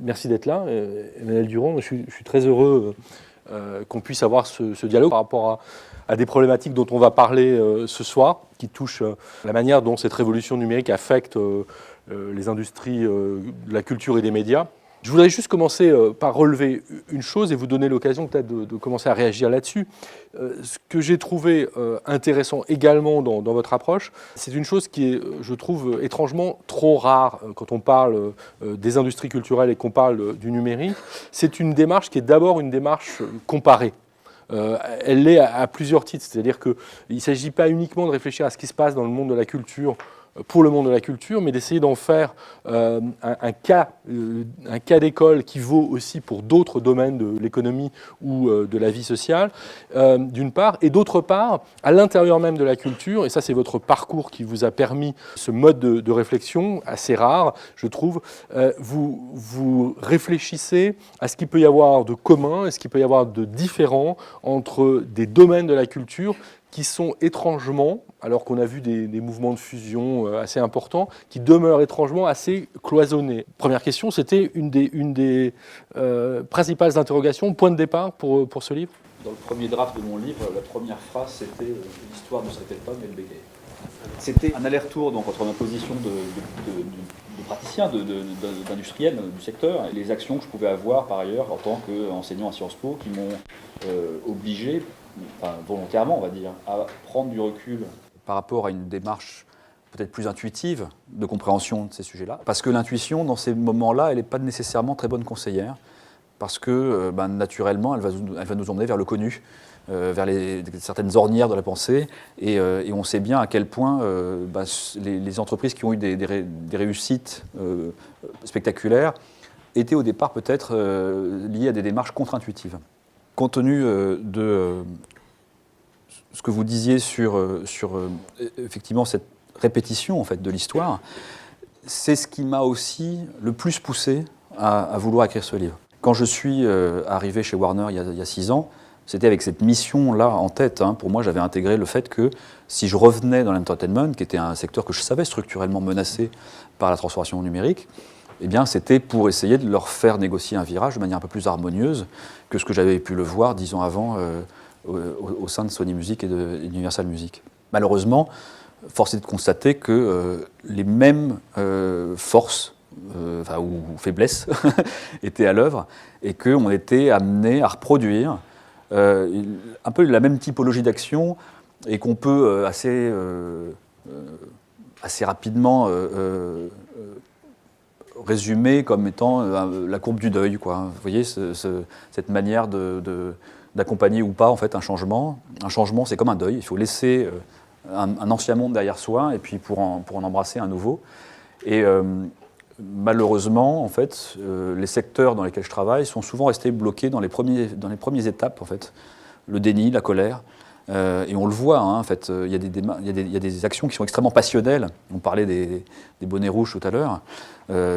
merci d'être là, Emmanuel Durand. Je suis très heureux qu'on puisse avoir ce dialogue par rapport à des problématiques dont on va parler ce soir, qui touchent la manière dont cette révolution numérique affecte les industries de la culture et des médias. Je voudrais juste commencer par relever une chose et vous donner l'occasion peut-être de commencer à réagir là-dessus. Ce que j'ai trouvé intéressant également dans votre approche, c'est une chose qui est, je trouve, étrangement trop rare quand on parle des industries culturelles et qu'on parle du numérique. C'est une démarche qui est d'abord une démarche comparée. Elle l'est à plusieurs titres, c'est-à-dire qu'il ne s'agit pas uniquement de réfléchir à ce qui se passe dans le monde de la culture pour le monde de la culture, mais d'essayer d'en faire un cas d'école qui vaut aussi pour d'autres domaines de l'économie ou de la vie sociale, d'une part, et d'autre part, à l'intérieur même de la culture, et ça c'est votre parcours qui vous a permis ce mode de réflexion assez rare, je trouve, vous réfléchissez à ce qu'il peut y avoir de commun et ce qu'il peut y avoir de différent entre des domaines de la culture qui sont étrangement, alors qu'on a vu des mouvements de fusion assez importants, qui demeurent étrangement assez cloisonnés. Première question, c'était une des principales interrogations, point de départ pour ce livre. Dans le premier draft de mon livre, la première phrase, c'était « L'histoire ne se répète pas, mais elle bégaye ». C'était un aller-retour donc, entre ma position de praticien, d'industriel du secteur, et les actions que je pouvais avoir par ailleurs en tant qu'enseignant à Sciences Po, qui m'ont obligé, enfin, volontairement on va dire, à prendre du recul par rapport à une démarche peut-être plus intuitive de compréhension de ces sujets-là. Parce que l'intuition, dans ces moments-là, elle n'est pas nécessairement très bonne conseillère, parce que naturellement, elle va nous emmener vers le connu, vers certaines ornières de la pensée, et on sait bien à quel point les entreprises qui ont eu des réussites spectaculaires étaient au départ peut-être liées à des démarches contre-intuitives. Compte tenu de ce que vous disiez sur effectivement cette répétition en fait, de l'histoire, c'est ce qui m'a aussi le plus poussé à vouloir écrire ce livre. Quand je suis arrivé chez Warner il y a 6 ans, c'était avec cette mission-là en tête. Pour moi, j'avais intégré le fait que si je revenais dans l'entertainment, qui était un secteur que je savais structurellement menacé par la transformation numérique, eh bien, c'était pour essayer de leur faire négocier un virage de manière un peu plus harmonieuse que ce que j'avais pu le voir 10 ans avant au sein de Sony Music et d'Universal Music. Malheureusement, force est de constater que les mêmes forces ou faiblesses étaient à l'œuvre et qu'on était amené à reproduire un peu la même typologie d'action et qu'on peut assez rapidement résumé comme étant la courbe du deuil, quoi. Vous voyez, cette manière d'accompagner ou pas en fait, un changement. Un changement, c'est comme un deuil. Il faut laisser un ancien monde derrière soi et puis pour en embrasser un nouveau. Et malheureusement, en fait, les secteurs dans lesquels je travaille sont souvent restés bloqués dans les premières étapes, en fait. Le déni, la colère. Et on le voit, en fait, il y a des actions qui sont extrêmement passionnelles. On parlait des bonnets rouges tout à l'heure.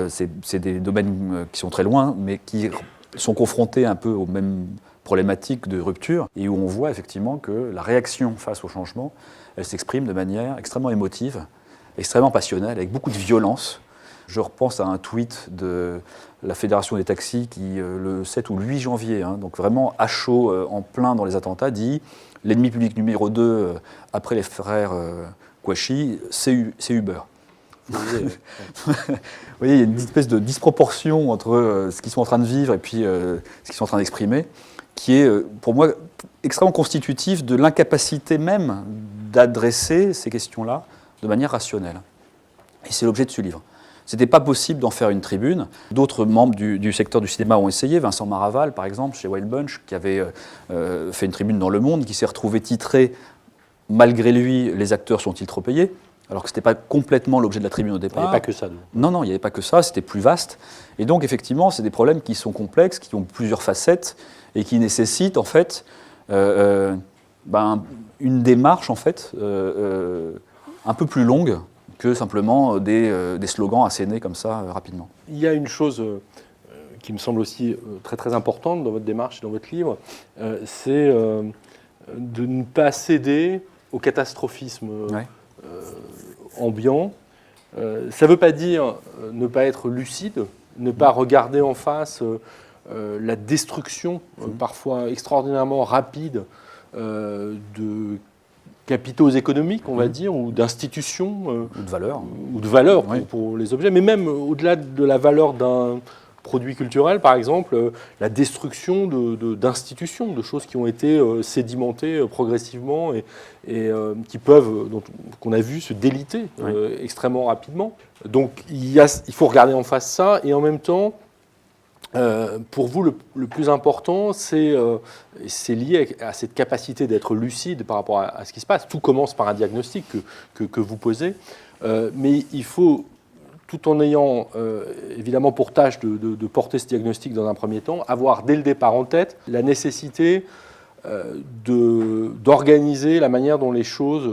C'est des domaines qui sont très loin, mais qui sont confrontés un peu aux mêmes problématiques de rupture, et où on voit effectivement que la réaction face au changement, elle s'exprime de manière extrêmement émotive, extrêmement passionnelle, avec beaucoup de violence. Je repense à un tweet de la Fédération des taxis qui, le 7 ou le 8 janvier, donc vraiment à chaud, en plein dans les attentats, dit « L'ennemi public numéro 2, après les frères Kouachi, c'est Uber ». Vous voyez, il y a une espèce de disproportion entre ce qu'ils sont en train de vivre et puis ce qu'ils sont en train d'exprimer, qui est, pour moi, extrêmement constitutif de l'incapacité même d'adresser ces questions-là de manière rationnelle. Et c'est l'objet de ce livre. Ce n'était pas possible d'en faire une tribune. D'autres membres du secteur du cinéma ont essayé. Vincent Maraval, par exemple, chez Wild Bunch, qui avait fait une tribune dans Le Monde, qui s'est retrouvé titré « Malgré lui, les acteurs sont-ils trop payés ?» alors que ce n'était pas complètement l'objet de la tribune au départ. Il n'y avait pas que ça. Non, il n'y avait pas que ça, c'était plus vaste. Et donc, effectivement, c'est des problèmes qui sont complexes, qui ont plusieurs facettes, et qui nécessitent, en fait, une démarche, en fait, un peu plus longue que simplement des slogans assénés comme ça, rapidement. Il y a une chose qui me semble aussi très, très importante dans votre démarche et dans votre livre, c'est de ne pas céder au catastrophisme ambiant. Ça ne veut pas dire ne pas être lucide, ne pas regarder en face la destruction, parfois extraordinairement rapide, de capitaux économiques, on va dire, ou d'institutions. Ou de valeur. Ou de valeur Oui. pour les objets, mais même au-delà de la valeur d'un produit culturel, par exemple, la destruction d'institutions, de choses qui ont été sédimentées progressivement et qui peuvent, qu'on a vu se déliter extrêmement rapidement. Donc il faut regarder en face ça, et en même temps, pour vous, le plus important, c'est lié à cette capacité d'être lucide par rapport à ce qui se passe. Tout commence par un diagnostic que vous posez, mais il faut, tout en ayant évidemment pour tâche de porter ce diagnostic dans un premier temps, avoir dès le départ en tête la nécessité d'organiser la manière dont les choses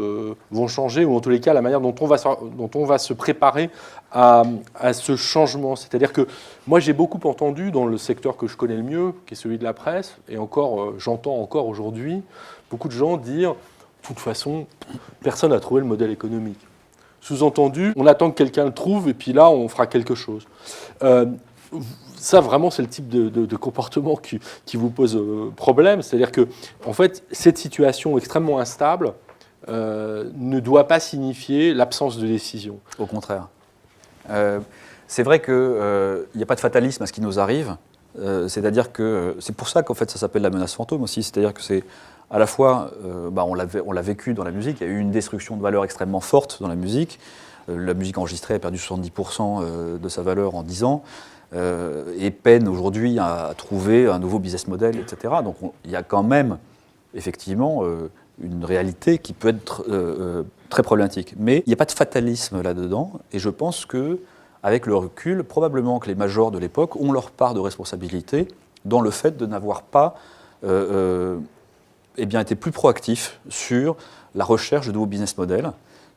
vont changer, ou en tous les cas la manière dont on va se préparer à ce changement. C'est-à-dire que moi j'ai beaucoup entendu dans le secteur que je connais le mieux, qui est celui de la presse, et encore j'entends encore aujourd'hui beaucoup de gens dire de toute façon personne n'a trouvé le modèle économique. Sous-entendu, on attend que quelqu'un le trouve et puis là on fera quelque chose. Ça, vraiment, c'est le type de comportement qui vous pose problème. C'est-à-dire que, en fait, cette situation extrêmement instable ne doit pas signifier l'absence de décision. Au contraire. C'est vrai qu'il n'y a pas de fatalisme à ce qui nous arrive. C'est-à-dire que c'est pour ça qu'en fait, ça s'appelle la menace fantôme aussi. C'est-à-dire que c'est à la fois, on l'a vécu dans la musique, il y a eu une destruction de valeur extrêmement forte dans la musique. La musique enregistrée a perdu 70% de sa valeur en 10 ans. Et peine aujourd'hui à trouver un nouveau business model, etc. Donc il y a quand même, effectivement, une réalité qui peut être très problématique. Mais il n'y a pas de fatalisme là-dedans, et je pense qu'avec le recul, probablement que les majors de l'époque ont leur part de responsabilité dans le fait de n'avoir pas été plus proactifs sur la recherche de nouveaux business models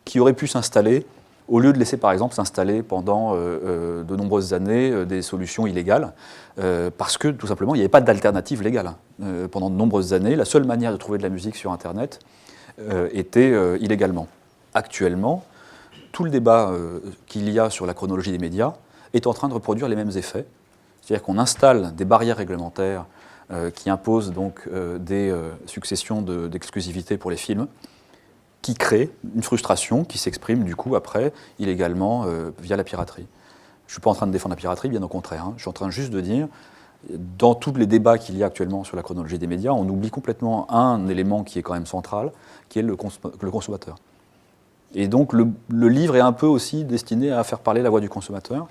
qui auraient pu s'installer au lieu de laisser, par exemple, s'installer pendant de nombreuses années des solutions illégales, parce que, tout simplement, il n'y avait pas d'alternative légale. Pendant de nombreuses années, la seule manière de trouver de la musique sur Internet était illégalement. Actuellement, tout le débat qu'il y a sur la chronologie des médias est en train de reproduire les mêmes effets. C'est-à-dire qu'on installe des barrières réglementaires qui imposent donc des successions d'exclusivité pour les films, qui crée une frustration qui s'exprime du coup après illégalement via la piraterie. Je ne suis pas en train de défendre la piraterie, bien au contraire. Je suis en train juste de dire, dans tous les débats qu'il y a actuellement sur la chronologie des médias, on oublie complètement un élément qui est quand même central, qui est le consommateur. Et donc le livre est un peu aussi destiné à faire parler la voix du consommateur.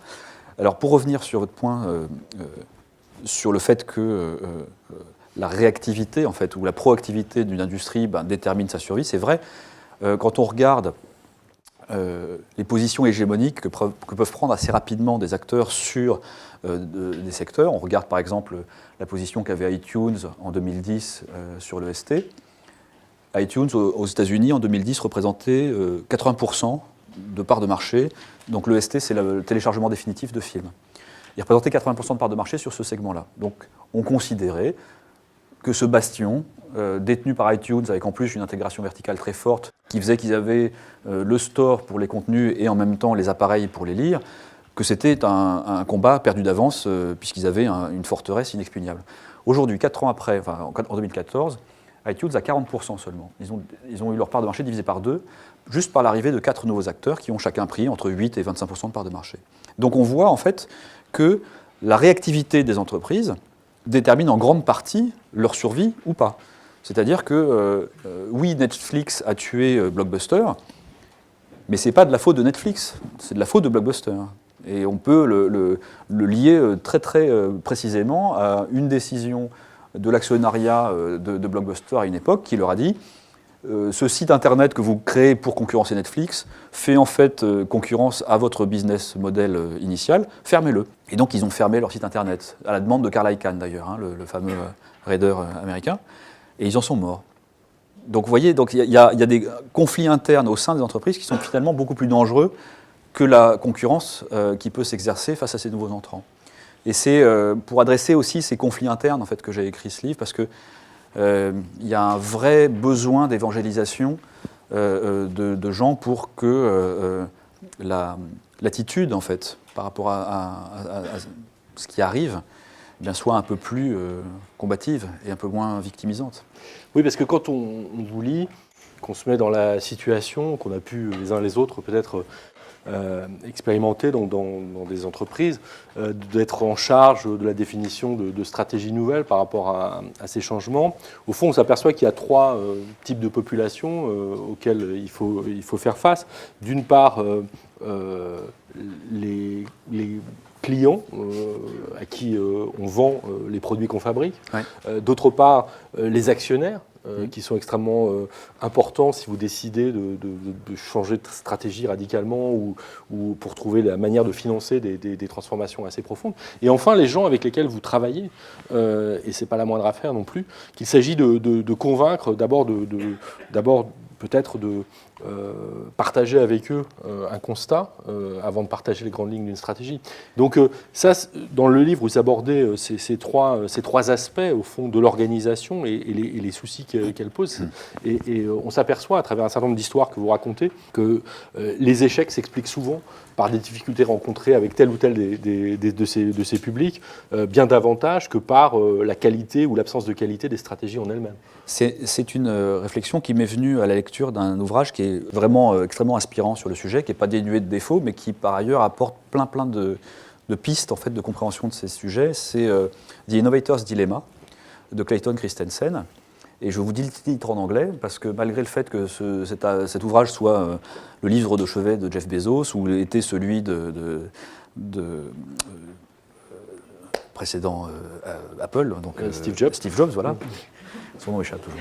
Alors pour revenir sur votre point, sur le fait que la réactivité en fait, ou la proactivité d'une industrie détermine sa survie, c'est vrai. Quand on regarde les positions hégémoniques que peuvent prendre assez rapidement des acteurs sur des secteurs, on regarde par exemple la position qu'avait iTunes en 2010 sur l'EST. iTunes aux États-Unis en 2010 représentait 80% de part de marché. Donc l'EST, c'est le téléchargement définitif de films. Il représentait 80% de part de marché sur ce segment-là. Donc on considérait que ce bastion, détenu par iTunes, avec en plus une intégration verticale très forte, qui faisait qu'ils avaient le store pour les contenus et en même temps les appareils pour les lire, que c'était un combat perdu d'avance, puisqu'ils avaient une forteresse inexpugnable. Aujourd'hui, 4 ans après, en 2014, iTunes a 40% seulement. Ils ont eu leur part de marché divisée par 2, juste par l'arrivée de 4 nouveaux acteurs qui ont chacun pris entre 8 et 25% de part de marché. Donc on voit en fait que la réactivité des entreprises détermine en grande partie leur survie ou pas. C'est-à-dire que, oui, Netflix a tué Blockbuster, mais ce n'est pas de la faute de Netflix, c'est de la faute de Blockbuster. Et on peut le lier très très précisément à une décision de l'actionnariat de Blockbuster à une époque qui leur a dit ce site internet que vous créez pour concurrencer Netflix fait en fait concurrence à votre business model initial, fermez-le. Et donc ils ont fermé leur site internet, à la demande de Carl Icahn d'ailleurs, le fameux raider américain, et ils en sont morts. Donc vous voyez, il y a des conflits internes au sein des entreprises qui sont finalement beaucoup plus dangereux que la concurrence qui peut s'exercer face à ces nouveaux entrants. Et c'est pour adresser aussi ces conflits internes en fait, que j'ai écrit ce livre, parce que il y a un vrai besoin d'évangélisation de gens pour que l'attitude, en fait, par rapport à ce qui arrive, eh bien, soit un peu plus combative et un peu moins victimisante. Oui, parce que quand on vous lit, qu'on se met dans la situation, qu'on a pu les uns les autres peut-être expérimenter dans des entreprises, d'être en charge de la définition de stratégies nouvelles par rapport à ces changements. Au fond, on s'aperçoit qu'il y a trois types de populations auxquelles il faut faire face. D'une part, les clients à qui on vend les produits qu'on fabrique. Ouais. D'autre part, les actionnaires qui sont extrêmement importants si vous décidez de changer de stratégie radicalement ou pour trouver la manière de financer des transformations assez profondes. Et enfin, les gens avec lesquels vous travaillez, et ce n'est pas la moindre affaire non plus, qu'il s'agit de convaincre d'abord peut-être de partager avec eux un constat avant de partager les grandes lignes d'une stratégie. Donc ça, dans le livre, vous abordez ces trois aspects au fond de l'organisation et les soucis qu'elle pose. Et on s'aperçoit à travers un certain nombre d'histoires que vous racontez que les échecs s'expliquent souvent par des difficultés rencontrées avec tel ou tel de ces publics, bien davantage que par la qualité ou l'absence de qualité des stratégies en elles-mêmes. C'est une réflexion qui m'est venue à la lecture d'un ouvrage qui est vraiment extrêmement inspirant sur le sujet, qui n'est pas dénué de défauts, mais qui par ailleurs apporte plein de pistes en fait, de compréhension de ces sujets. C'est The Innovator's Dilemma de Clayton Christensen. Et je vous dis le titre en anglais, parce que malgré le fait que cet ouvrage soit le livre de chevet de Jeff Bezos, ou était celui de précédent Apple, donc Steve Jobs, voilà. Son nom échappe toujours.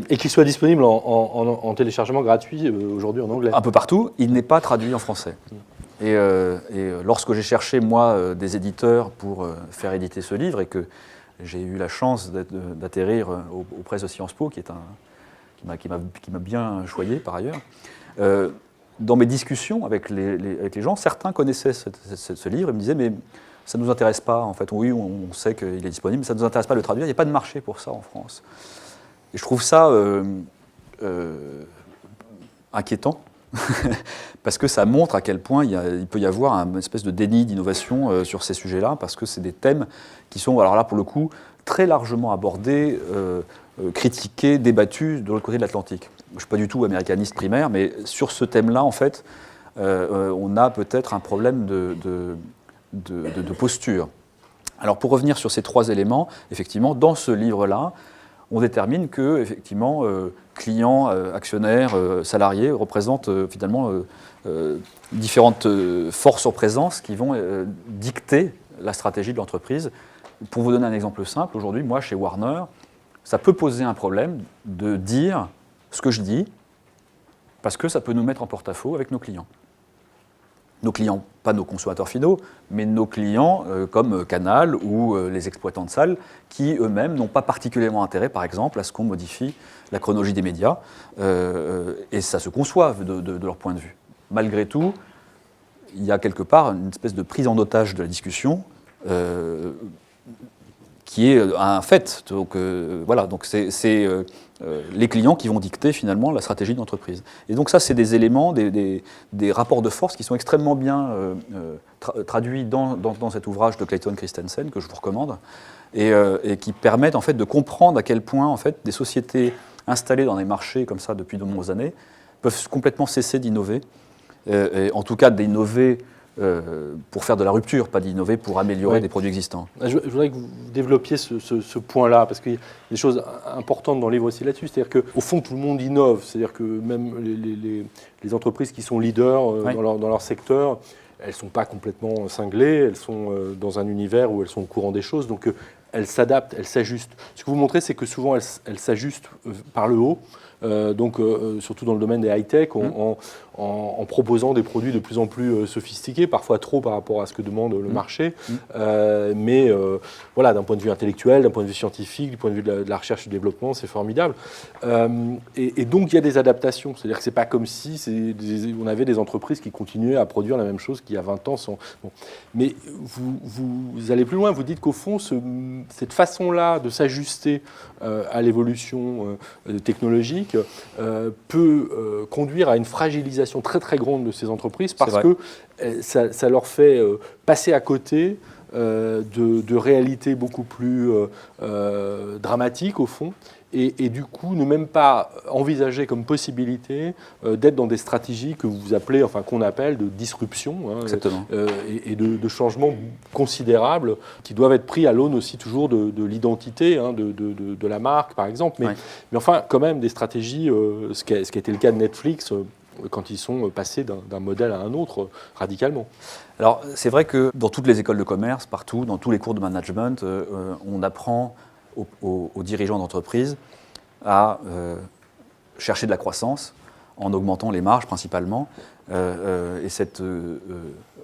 Et qu'il soit disponible en téléchargement gratuit aujourd'hui en anglais. Un peu partout, il n'est pas traduit en français. Et lorsque j'ai cherché, moi, des éditeurs pour faire éditer ce livre, et que j'ai eu la chance d'atterrir aux presses de Sciences Po, qui m'a bien choyé par ailleurs, dans mes discussions avec les gens, certains connaissaient ce livre et me disaient « mais ça ne nous intéresse pas, en fait. Oui, on sait qu'il est disponible, mais ça ne nous intéresse pas de le traduire. Il n'y a pas de marché pour ça en France. » Et je trouve ça inquiétant, parce que ça montre à quel point il peut y avoir une espèce de déni d'innovation sur ces sujets-là, parce que c'est des thèmes qui sont, alors là, pour le coup, très largement abordés, critiqués, débattus de l'autre côté de l'Atlantique. Je ne suis pas du tout américaniste primaire, mais sur ce thème-là, en fait, on a peut-être un problème de posture. Alors pour revenir sur ces trois éléments, effectivement, dans ce livre-là, on détermine que, effectivement, clients, actionnaires, salariés représentent finalement différentes forces en présence qui vont dicter la stratégie de l'entreprise. Pour vous donner un exemple simple, aujourd'hui, moi, chez Warner, ça peut poser un problème de dire ce que je dis, parce que ça peut nous mettre en porte-à-faux avec nos clients. Nos clients, pas nos consommateurs finaux, mais nos clients comme Canal ou les exploitants de salles qui eux-mêmes n'ont pas particulièrement intérêt, par exemple, à ce qu'on modifie la chronologie des médias, et ça se conçoit de leur point de vue. Malgré tout, il y a quelque part une espèce de prise en otage de la discussion qui est un fait. Donc voilà, donc c'est les clients qui vont dicter finalement la stratégie de l'entreprise. Et donc ça, c'est des éléments, des rapports de force qui sont extrêmement bien traduits dans cet ouvrage de Clayton Christensen, que je vous recommande, et qui permettent en fait de comprendre à quel point en fait, des sociétés installées dans des marchés comme ça depuis de nombreuses années peuvent complètement cesser d'innover, et en tout cas d'innover pour faire de la rupture, pas d'innover pour améliorer des produits existants. Je voudrais que vous développiez ce point-là, parce qu'il y a des choses importantes dans le livre aussi là-dessus. C'est-à-dire qu'au fond, tout le monde innove. C'est-à-dire que même les entreprises qui sont leaders dans leur secteur, elles ne sont pas complètement cinglées, elles sont dans un univers où elles sont au courant des choses. Donc elles s'adaptent, elles s'ajustent. Ce que vous montrez, c'est que souvent elles s'ajustent par le haut. Surtout dans le domaine des high-tech, en proposant des produits de plus en plus sophistiqués, parfois trop par rapport à ce que demande le marché. Mais voilà, d'un point de vue intellectuel, d'un point de vue scientifique, du point de vue de la recherche et du développement, c'est formidable. Et donc il y a des adaptations. C'est-à-dire que c'est pas comme si on avait des entreprises qui continuaient à produire la même chose qu'il y a 20 ans. Bon. Mais vous allez plus loin, vous dites qu'au fond, cette façon-là de s'ajuster à l'évolution technologique peut conduire à une fragilisation déstabilisation très très grande de ces entreprises parce vrai. que ça leur fait passer à côté de réalités beaucoup plus dramatiques au fond. Et du coup, ne même pas envisager comme possibilité d'être dans des stratégies que vous appelez, enfin qu'on appelle de disruption Exactement. et de changements considérables qui doivent être pris à l'aune aussi toujours de l'identité de la marque, par exemple. Mais enfin, quand même, des stratégies, ce qui a été le cas de Netflix, quand ils sont passés d'un modèle à un autre radicalement. Alors, c'est vrai que dans toutes les écoles de commerce, partout, dans tous les cours de management, on apprend aux dirigeants d'entreprise à chercher de la croissance en augmentant les marges principalement. Et cette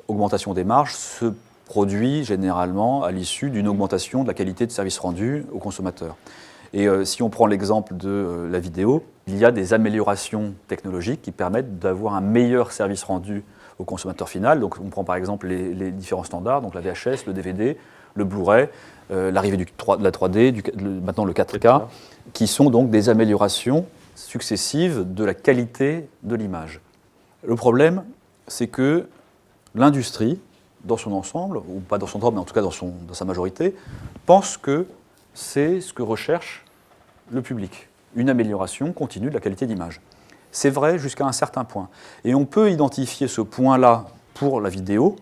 augmentation des marges se produit généralement à l'issue d'une augmentation de la qualité de service rendu aux consommateurs. Et si on prend l'exemple de la vidéo, il y a des améliorations technologiques qui permettent d'avoir un meilleur service rendu au consommateur final. Donc on prend par exemple les différents standards, donc la VHS, le DVD, le Blu-ray, l'arrivée de la 3D, maintenant le 4K, qui sont donc des améliorations successives de la qualité de l'image. Le problème, c'est que l'industrie, dans son ensemble, ou pas dans son ensemble, mais en tout cas dans sa majorité, pense que c'est ce que recherche le public, une amélioration continue de la qualité d'image. C'est vrai jusqu'à un certain point. Et on peut identifier ce point-là pour la vidéo,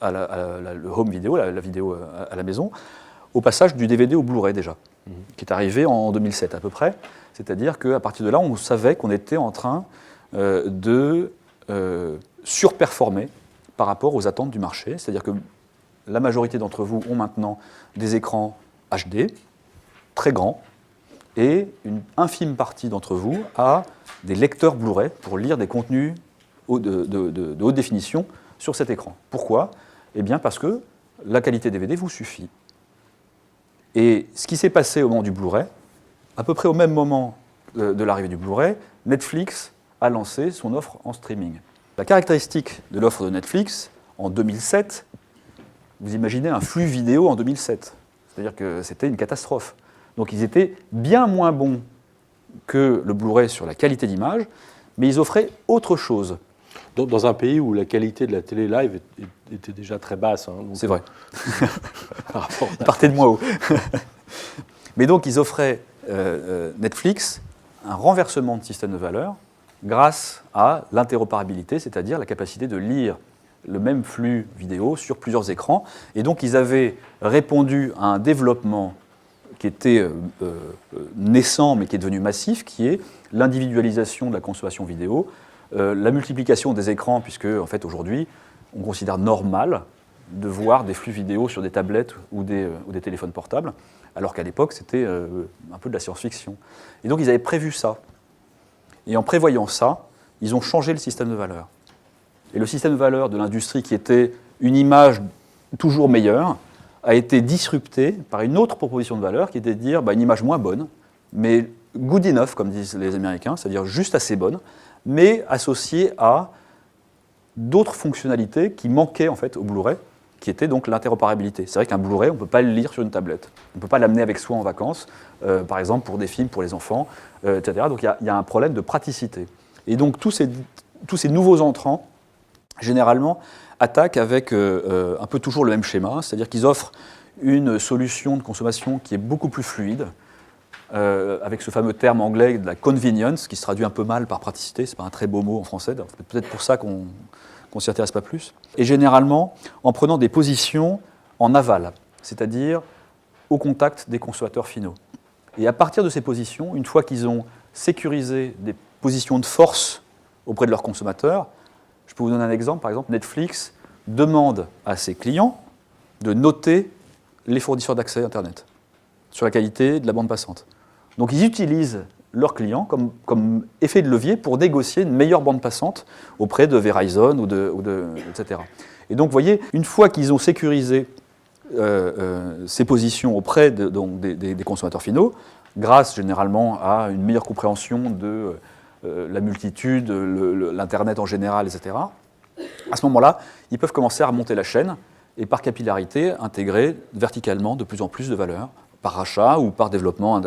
le home vidéo, la vidéo à la maison, au passage du DVD au Blu-ray déjà, qui est arrivé en 2007 à peu près. C'est-à-dire qu'à partir de là, on savait qu'on était en train de surperformer par rapport aux attentes du marché. C'est-à-dire que la majorité d'entre vous ont maintenant des écrans HD, très grands, et une infime partie d'entre vous a des lecteurs Blu-ray pour lire des contenus de haute définition sur cet écran. Pourquoi ? Eh bien parce que la qualité DVD vous suffit. Et ce qui s'est passé au moment du Blu-ray, à peu près au même moment de l'arrivée du Blu-ray, Netflix a lancé son offre en streaming. La caractéristique de l'offre de Netflix, en 2007, vous imaginez un flux vidéo en 2007. C'est-à-dire que c'était une catastrophe. Donc ils étaient bien moins bons que le Blu-ray sur la qualité d'image, mais ils offraient autre chose. Dans un pays où la qualité de la télé live était déjà très basse. C'est vrai. Ils partaient de moins haut. Mais donc ils offraient Netflix un renversement de système de valeur grâce à l'interopérabilité, c'est-à-dire la capacité de lire le même flux vidéo sur plusieurs écrans. Et donc ils avaient répondu à un développement qui était naissant mais qui est devenu massif, qui est l'individualisation de la consommation vidéo, la multiplication des écrans, puisque en fait aujourd'hui on considère normal de voir des flux vidéo sur des tablettes ou des téléphones portables, alors qu'à l'époque c'était un peu de la science-fiction. Et donc ils avaient prévu ça. Et en prévoyant ça, ils ont changé le système de valeur. Et le système de valeur de l'industrie, qui était une image toujours meilleure, a été disrupté par une autre proposition de valeur qui était de dire une image moins bonne, mais good enough, comme disent les Américains, c'est-à-dire juste assez bonne, mais associée à d'autres fonctionnalités qui manquaient en fait au Blu-ray, qui était donc l'interopérabilité. C'est vrai qu'un Blu-ray, on ne peut pas le lire sur une tablette. On ne peut pas l'amener avec soi en vacances, par exemple pour des films pour les enfants, etc. Donc il y a un problème de praticité. Et donc tous ces nouveaux entrants, généralement, attaquent avec un peu toujours le même schéma, c'est-à-dire qu'ils offrent une solution de consommation qui est beaucoup plus fluide, avec ce fameux terme anglais de la convenience, qui se traduit un peu mal par praticité, c'est pas un très beau mot en français, c'est peut-être pour ça qu'on s'y intéresse pas plus. Et généralement, en prenant des positions en aval, c'est-à-dire au contact des consommateurs finaux. Et à partir de ces positions, une fois qu'ils ont sécurisé des positions de force auprès de leurs consommateurs, je peux vous donner un exemple. Par exemple, Netflix demande à ses clients de noter les fournisseurs d'accès Internet sur la qualité de la bande passante. Donc ils utilisent leurs clients comme effet de levier pour négocier une meilleure bande passante auprès de Verizon etc. Et donc vous voyez, une fois qu'ils ont sécurisé ces positions auprès des consommateurs finaux, grâce généralement à une meilleure compréhension de la multitude, l'Internet en général, etc., à ce moment-là, ils peuvent commencer à remonter la chaîne et par capillarité intégrer verticalement de plus en plus de valeur par rachat ou par développement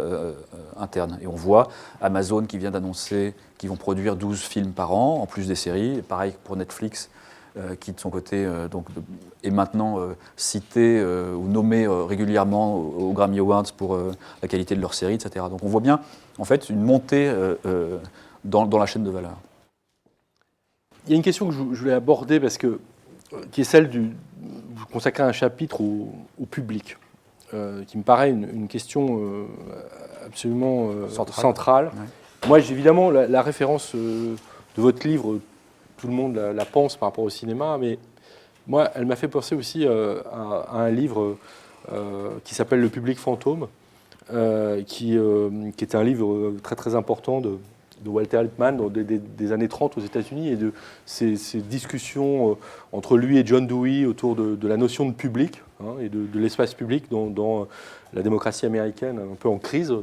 interne. Et on voit Amazon qui vient d'annoncer qu'ils vont produire 12 films par an, en plus des séries. Et pareil pour Netflix, qui de son côté est maintenant cité ou nommé régulièrement aux Grammy Awards pour la qualité de leurs séries, etc. Donc on voit bien en fait une montée dans la chaîne de valeur. Il y a une question que je voulais aborder parce que, qui est celle vous consacrez un chapitre au public, qui me paraît une question absolument centrale. Ouais. Moi, évidemment, la référence de votre livre, tout le monde la pense par rapport au cinéma, mais moi, elle m'a fait penser aussi à un livre qui s'appelle Le public fantôme, qui est un livre très très important de Walter Lippmann dans des années 30 aux États-Unis et de ces discussions entre lui et John Dewey autour de la notion de public et de l'espace public dans la démocratie américaine un peu en crise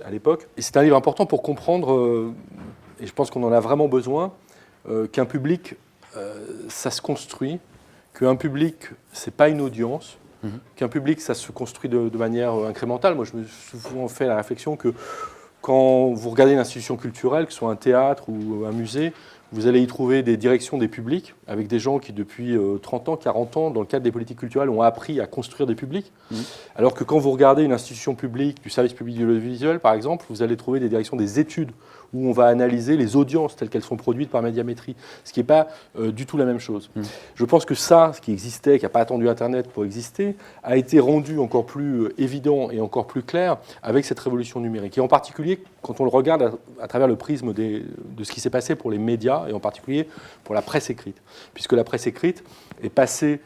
à l'époque. Et c'est un livre important pour comprendre, et je pense qu'on en a vraiment besoin, qu'un public, ça se construit, qu'un public, c'est pas une audience, qu'un public, ça se construit de manière incrémentale. Moi, je me suis souvent fait la réflexion que quand vous regardez une institution culturelle, que ce soit un théâtre ou un musée, vous allez y trouver des directions des publics, avec des gens qui, depuis 30 ans, 40 ans, dans le cadre des politiques culturelles, ont appris à construire des publics. Alors que quand vous regardez une institution publique, du service public de l'audiovisuel, par exemple, vous allez trouver des directions des études, où on va analyser les audiences telles qu'elles sont produites par Médiamétrie, ce qui n'est pas du tout la même chose. Je pense que ça, ce qui existait, qui n'a pas attendu Internet pour exister, a été rendu encore plus évident et encore plus clair avec cette révolution numérique. Et en particulier, quand on le regarde à travers le prisme de ce qui s'est passé pour les médias, et en particulier pour la presse écrite. Puisque la presse écrite est passée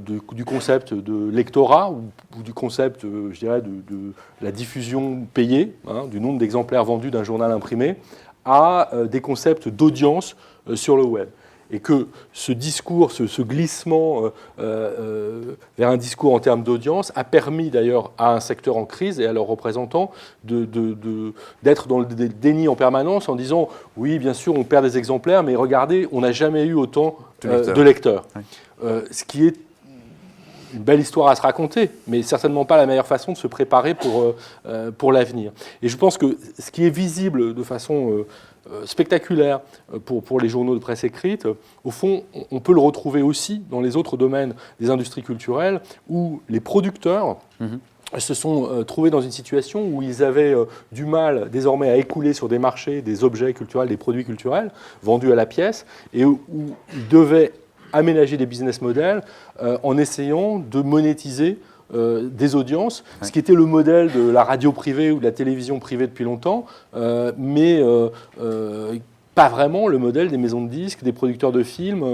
du concept de lectorat ou du concept, je dirais, de la diffusion payée, du nombre d'exemplaires vendus d'un journal imprimé, à des concepts d'audience sur le web. Et que ce discours, ce glissement vers un discours en termes d'audience a permis d'ailleurs à un secteur en crise et à leurs représentants d'être dans le déni en permanence en disant « oui, bien sûr, on perd des exemplaires, mais regardez, on n'a jamais eu autant de lecteurs. Oui. » Ce qui est une belle histoire à se raconter, mais certainement pas la meilleure façon de se préparer pour l'avenir. Et je pense que ce qui est visible de façon spectaculaire pour les journaux de presse écrite, au fond, on peut le retrouver aussi dans les autres domaines des industries culturelles où les producteurs se sont trouvés dans une situation où ils avaient du mal désormais à écouler sur des marchés des objets culturels, des produits culturels vendus à la pièce, et où ils devaient aménager des business models en essayant de monétiser des audiences, ce qui était le modèle de la radio privée ou de la télévision privée depuis longtemps, mais pas vraiment le modèle des maisons de disques, des producteurs de films,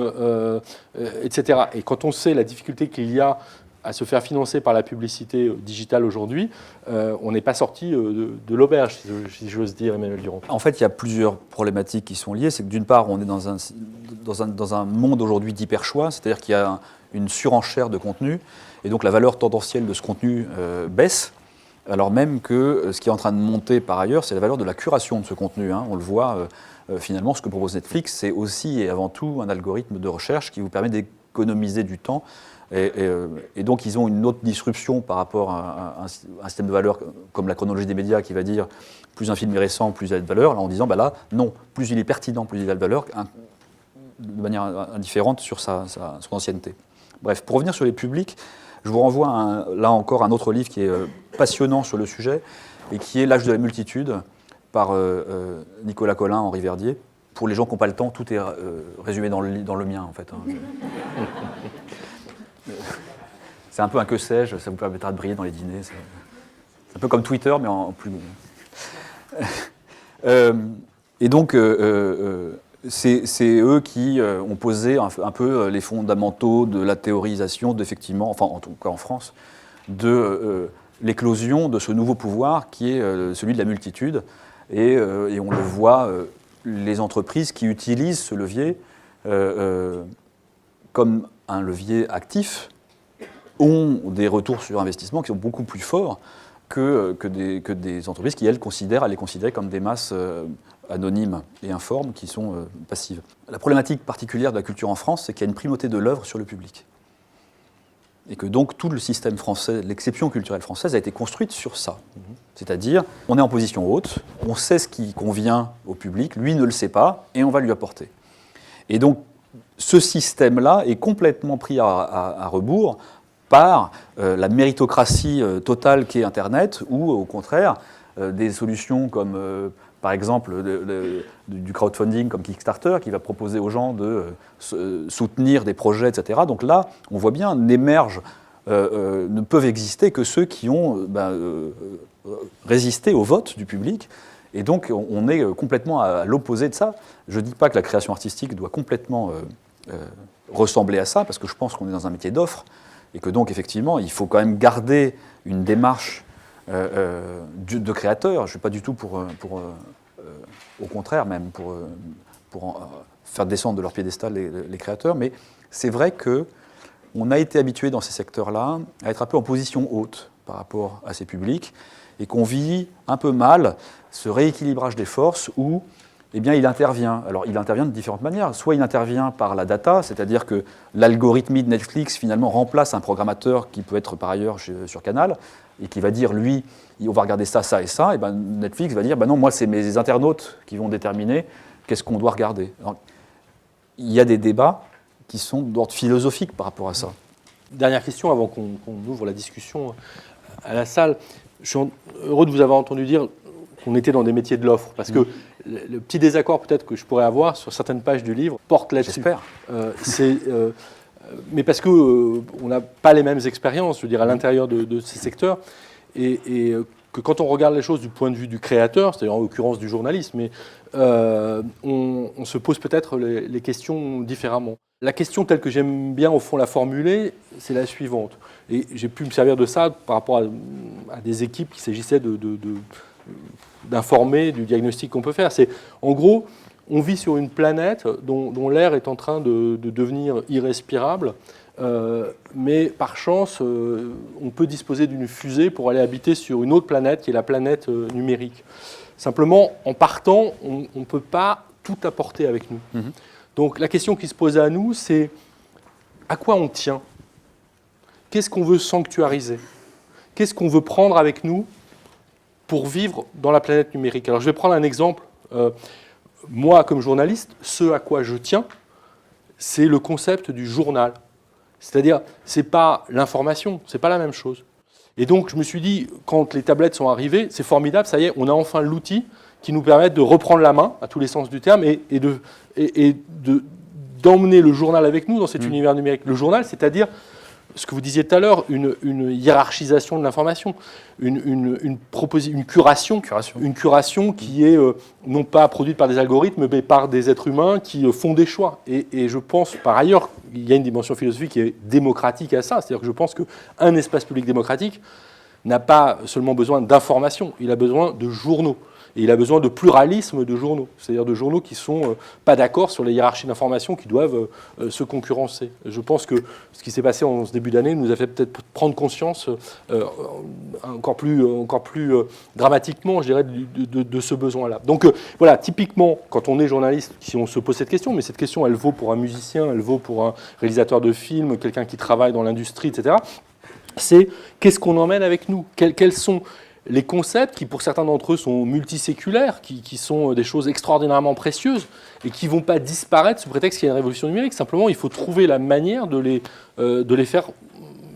etc. Et quand on sait la difficulté qu'il y a à se faire financer par la publicité digitale aujourd'hui, on n'est pas sorti de l'auberge, si j'ose dire, Emmanuel Duron. En fait, il y a plusieurs problématiques qui sont liées. C'est que d'une part, on est dans un monde aujourd'hui d'hyper-choix, c'est-à-dire qu'il y a une surenchère de contenu, et donc la valeur tendancielle de ce contenu baisse, alors même que ce qui est en train de monter par ailleurs, c'est la valeur de la curation de ce contenu. On le voit, finalement, ce que propose Netflix, c'est aussi et avant tout un algorithme de recherche qui vous permet d'économiser du temps. Et donc, ils ont une autre disruption par rapport à un système de valeur comme la chronologie des médias qui va dire plus un film est récent, plus il a de valeur, là, en disant là, non, plus il est pertinent, plus il a de valeur, de manière indifférente sur son ancienneté. Bref, pour revenir sur les publics, je vous renvoie là encore à un autre livre qui est passionnant sur le sujet et qui est L'âge de la multitude par Nicolas Collin, Henri Verdier. Pour les gens qui n'ont pas le temps, tout est résumé dans le mien, en fait. C'est un peu un que sais-je, ça vous permettra de briller dans les dîners. C'est un peu comme Twitter, mais en plus... et donc, c'est eux qui ont posé un peu les fondamentaux de la théorisation, d'effectivement, enfin en tout cas en France, de l'éclosion de ce nouveau pouvoir qui est celui de la multitude. Et on le voit, les entreprises qui utilisent ce levier comme un levier actif ont des retours sur investissement qui sont beaucoup plus forts que des entreprises qui, elles, à les considérer comme des masses anonymes et informes qui sont passives. La problématique particulière de la culture en France, c'est qu'il y a une primauté de l'œuvre sur le public. Et que donc tout le système français, l'exception culturelle française a été construite sur ça. C'est-à-dire, on est en position haute, on sait ce qui convient au public, lui ne le sait pas, et on va lui apporter. Et donc, ce système-là est complètement pris à rebours par la méritocratie totale qu'est Internet, ou au contraire, des solutions comme, par exemple, du crowdfunding comme Kickstarter, qui va proposer aux gens de soutenir des projets, etc. Donc là, on voit bien, ne peuvent exister que ceux qui ont résisté au vote du public. Et donc, on est complètement à l'opposé de ça. Je ne dis pas que la création artistique doit complètement ressembler à ça, parce que je pense qu'on est dans un métier d'offre, et que donc, effectivement, il faut quand même garder une démarche de créateur. Je ne suis pas du tout au contraire même, pour faire descendre de leur piédestal les créateurs, mais c'est vrai qu'on a été habitué dans ces secteurs-là à être un peu en position haute par rapport à ces publics, et qu'on vit un peu mal ce rééquilibrage des forces où eh bien, il intervient. Alors, il intervient de différentes manières. Soit il intervient par la data, c'est-à-dire que l'algorithmie de Netflix, finalement, remplace un programmateur qui peut être par ailleurs sur Canal, et qui va dire, lui, on va regarder ça, ça et ça, et ben Netflix va dire, ben non, moi, c'est mes internautes qui vont déterminer qu'est-ce qu'on doit regarder. Alors, il y a des débats qui sont d'ordre philosophique par rapport à ça. Dernière question avant qu'on ouvre la discussion à la salle. Je suis heureux de vous avoir entendu dire qu'on était dans des métiers de l'offre, parce que le petit désaccord peut-être que je pourrais avoir sur certaines pages du livre porte là-dessus. J'espère. Mais parce qu'on n'a pas les mêmes expériences, je veux dire, à l'intérieur de ces secteurs, et que quand on regarde les choses du point de vue du créateur, c'est-à-dire en l'occurrence du journaliste, mais on se pose peut-être les questions différemment. La question telle que j'aime bien au fond la formuler, c'est la suivante. Et j'ai pu me servir de ça par rapport à des équipes qu'il s'agissait d'informer du diagnostic qu'on peut faire. C'est, en gros, on vit sur une planète dont l'air est en train de devenir irrespirable, mais par chance, on peut disposer d'une fusée pour aller habiter sur une autre planète qui est la planète numérique. Simplement, en partant, on ne peut pas tout apporter avec nous. Mmh. Donc la question qui se pose à nous, c'est à quoi on tient ? Qu'est-ce qu'on veut sanctuariser ? Qu'est-ce qu'on veut prendre avec nous pour vivre dans la planète numérique ? Alors je vais prendre un exemple. Moi, comme journaliste, ce à quoi je tiens, c'est le concept du journal. C'est-à-dire, ce n'est pas l'information, ce n'est pas la même chose. Et donc, je me suis dit, quand les tablettes sont arrivées, c'est formidable, ça y est, on a enfin l'outil qui nous permet de reprendre la main, à tous les sens du terme, et d'emmener le journal avec nous dans cet univers numérique. Le journal, c'est-à-dire, ce que vous disiez tout à l'heure, une hiérarchisation de l'information, une curation qui est non pas produite par des algorithmes, mais par des êtres humains qui font des choix. Et je pense, par ailleurs, il y a une dimension philosophique qui est démocratique à ça. C'est-à-dire que je pense qu'un espace public démocratique n'a pas seulement besoin d'information, il a besoin de journaux. Et il a besoin de pluralisme de journaux, c'est-à-dire de journaux qui ne sont pas d'accord sur les hiérarchies d'information qui doivent se concurrencer. Je pense que ce qui s'est passé en ce début d'année nous a fait peut-être prendre conscience encore plus dramatiquement, je dirais, de ce besoin-là. Donc voilà, typiquement, quand on est journaliste, si on se pose cette question, mais cette question, elle vaut pour un musicien, elle vaut pour un réalisateur de film, quelqu'un qui travaille dans l'industrie, etc., c'est qu'est-ce qu'on emmène avec nous ? Quels sont les concepts qui, pour certains d'entre eux, sont multiséculaires, qui sont des choses extraordinairement précieuses et qui ne vont pas disparaître sous prétexte qu'il y a une révolution numérique. Simplement, il faut trouver la manière de les faire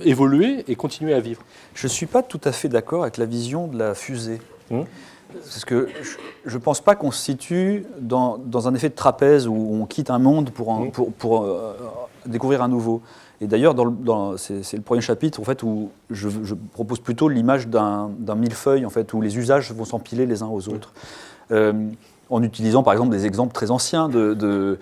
évoluer et continuer à vivre. Je ne suis pas tout à fait d'accord avec la vision de la fusée. Parce que je ne pense pas qu'on se situe dans un effet de trapèze où on quitte un monde pour découvrir un nouveau. Et d'ailleurs, c'est le premier chapitre en fait, où je propose plutôt l'image d'un millefeuille en fait, où les usages vont s'empiler les uns aux autres. En utilisant par exemple des exemples très anciens des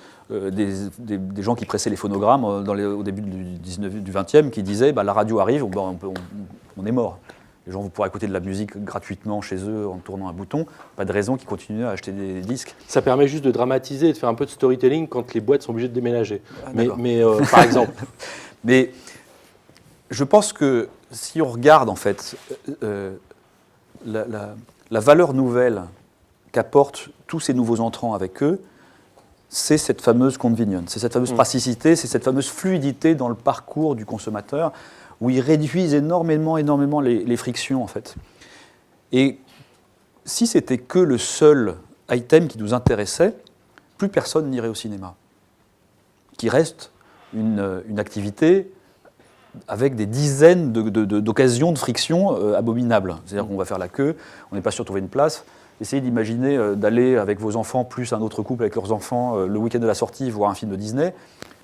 gens qui pressaient les phonogrammes au début du 20e, qui disaient la radio arrive, on est mort. Les gens vont pouvoir écouter de la musique gratuitement chez eux en tournant un bouton. Pas de raison qu'ils continuent à acheter des disques. Ça permet juste de dramatiser et de faire un peu de storytelling quand les boîtes sont obligées de déménager. Mais par exemple. Mais je pense que si on regarde en fait la valeur nouvelle qu'apportent tous ces nouveaux entrants avec eux, c'est cette fameuse convenience, c'est cette fameuse praticité, c'est cette fameuse fluidité dans le parcours du consommateur, où ils réduisent énormément les frictions, en fait. Et si c'était que le seul item qui nous intéressait, plus personne n'irait au cinéma, qui reste une activité avec des dizaines d'occasions de friction abominables. C'est-à-dire qu'on va faire la queue, on n'est pas sûr de trouver une place. Essayez d'imaginer d'aller avec vos enfants, plus un autre couple avec leurs enfants, le week-end de la sortie, voir un film de Disney.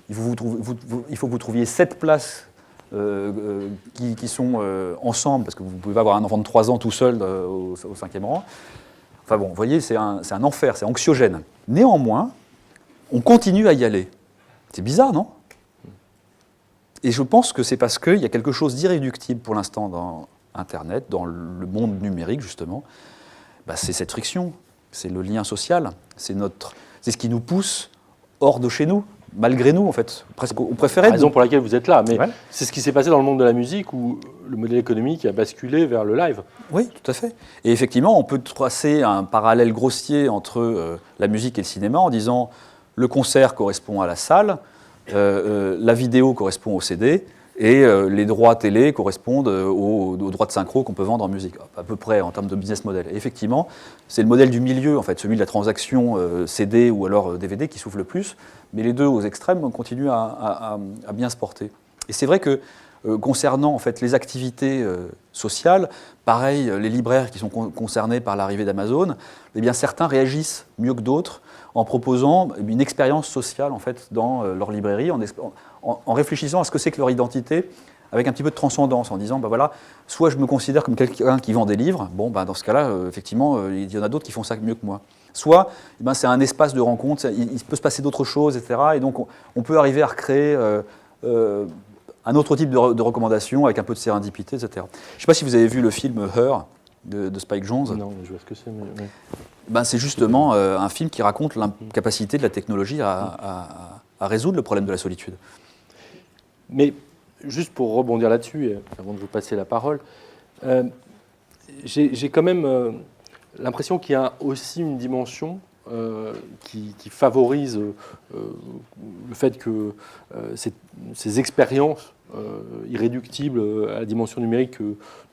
Il faut que vous trouviez 7 places qui sont ensemble, parce que vous ne pouvez pas avoir un enfant de 3 ans tout seul au 5e rang. Enfin bon, vous voyez, c'est un enfer, c'est anxiogène. Néanmoins, on continue à y aller. C'est bizarre, non ? Et je pense que c'est parce qu'il y a quelque chose d'irréductible pour l'instant dans Internet, dans le monde numérique, justement. C'est cette friction, c'est le lien social, c'est ce qui nous pousse hors de chez nous, malgré nous, en fait. Presque, on préférait... La raison pour laquelle vous êtes là, mais c'est ce qui s'est passé dans le monde de la musique, où le modèle économique a basculé vers le live. Oui, tout à fait. Et effectivement, on peut tracer un parallèle grossier entre la musique et le cinéma en disant le concert correspond à la salle, la vidéo correspond au CD, et les droits télé correspondent aux droits de synchro qu'on peut vendre en musique, à peu près en termes de business model. Et effectivement, c'est le modèle du milieu, en fait, celui de la transaction CD ou alors DVD qui souffle le plus, mais les deux aux extrêmes continuent à bien se porter. Et c'est vrai que concernant en fait, les activités sociales, pareil, les libraires qui sont concernés par l'arrivée d'Amazon, eh bien, certains réagissent mieux que d'autres en proposant une expérience sociale en fait, dans leur librairie, en réfléchissant à ce que c'est que leur identité, avec un petit peu de transcendance, en disant, voilà, soit je me considère comme quelqu'un qui vend des livres, dans ce cas-là, effectivement, il y en a d'autres qui font ça mieux que moi. Soit, c'est un espace de rencontre, il peut se passer d'autres choses, etc. Et donc, on peut arriver à recréer un autre type de recommandation avec un peu de sérendipité, etc. Je ne sais pas si vous avez vu le film Her de Spike Jonze. Non, je vois ce que c'est. C'est justement un film qui raconte l'incapacité de la technologie à résoudre le problème de la solitude. Mais juste pour rebondir là-dessus, avant de vous passer la parole, j'ai quand même l'impression qu'il y a aussi une dimension qui favorise le fait que ces expériences irréductibles à la dimension numérique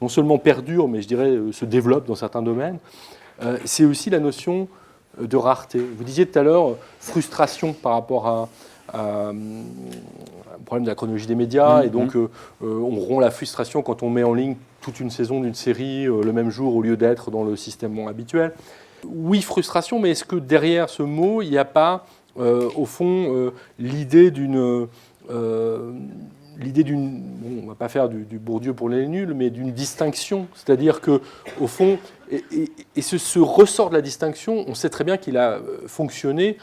non seulement perdurent, mais je dirais se développent dans certains domaines. C'est aussi la notion de rareté. Vous disiez tout à l'heure frustration par rapport à un problème de la chronologie des médias, et donc on rompt la frustration quand on met en ligne toute une saison d'une série le même jour au lieu d'être dans le système habituel. Oui, frustration, mais est-ce que derrière ce mot, il n'y a pas, au fond, l'idée d'une... on ne va pas faire du Bourdieu pour les nuls, mais d'une distinction. C'est-à-dire qu'au fond, et ce ressort de la distinction, on sait très bien qu'il a fonctionné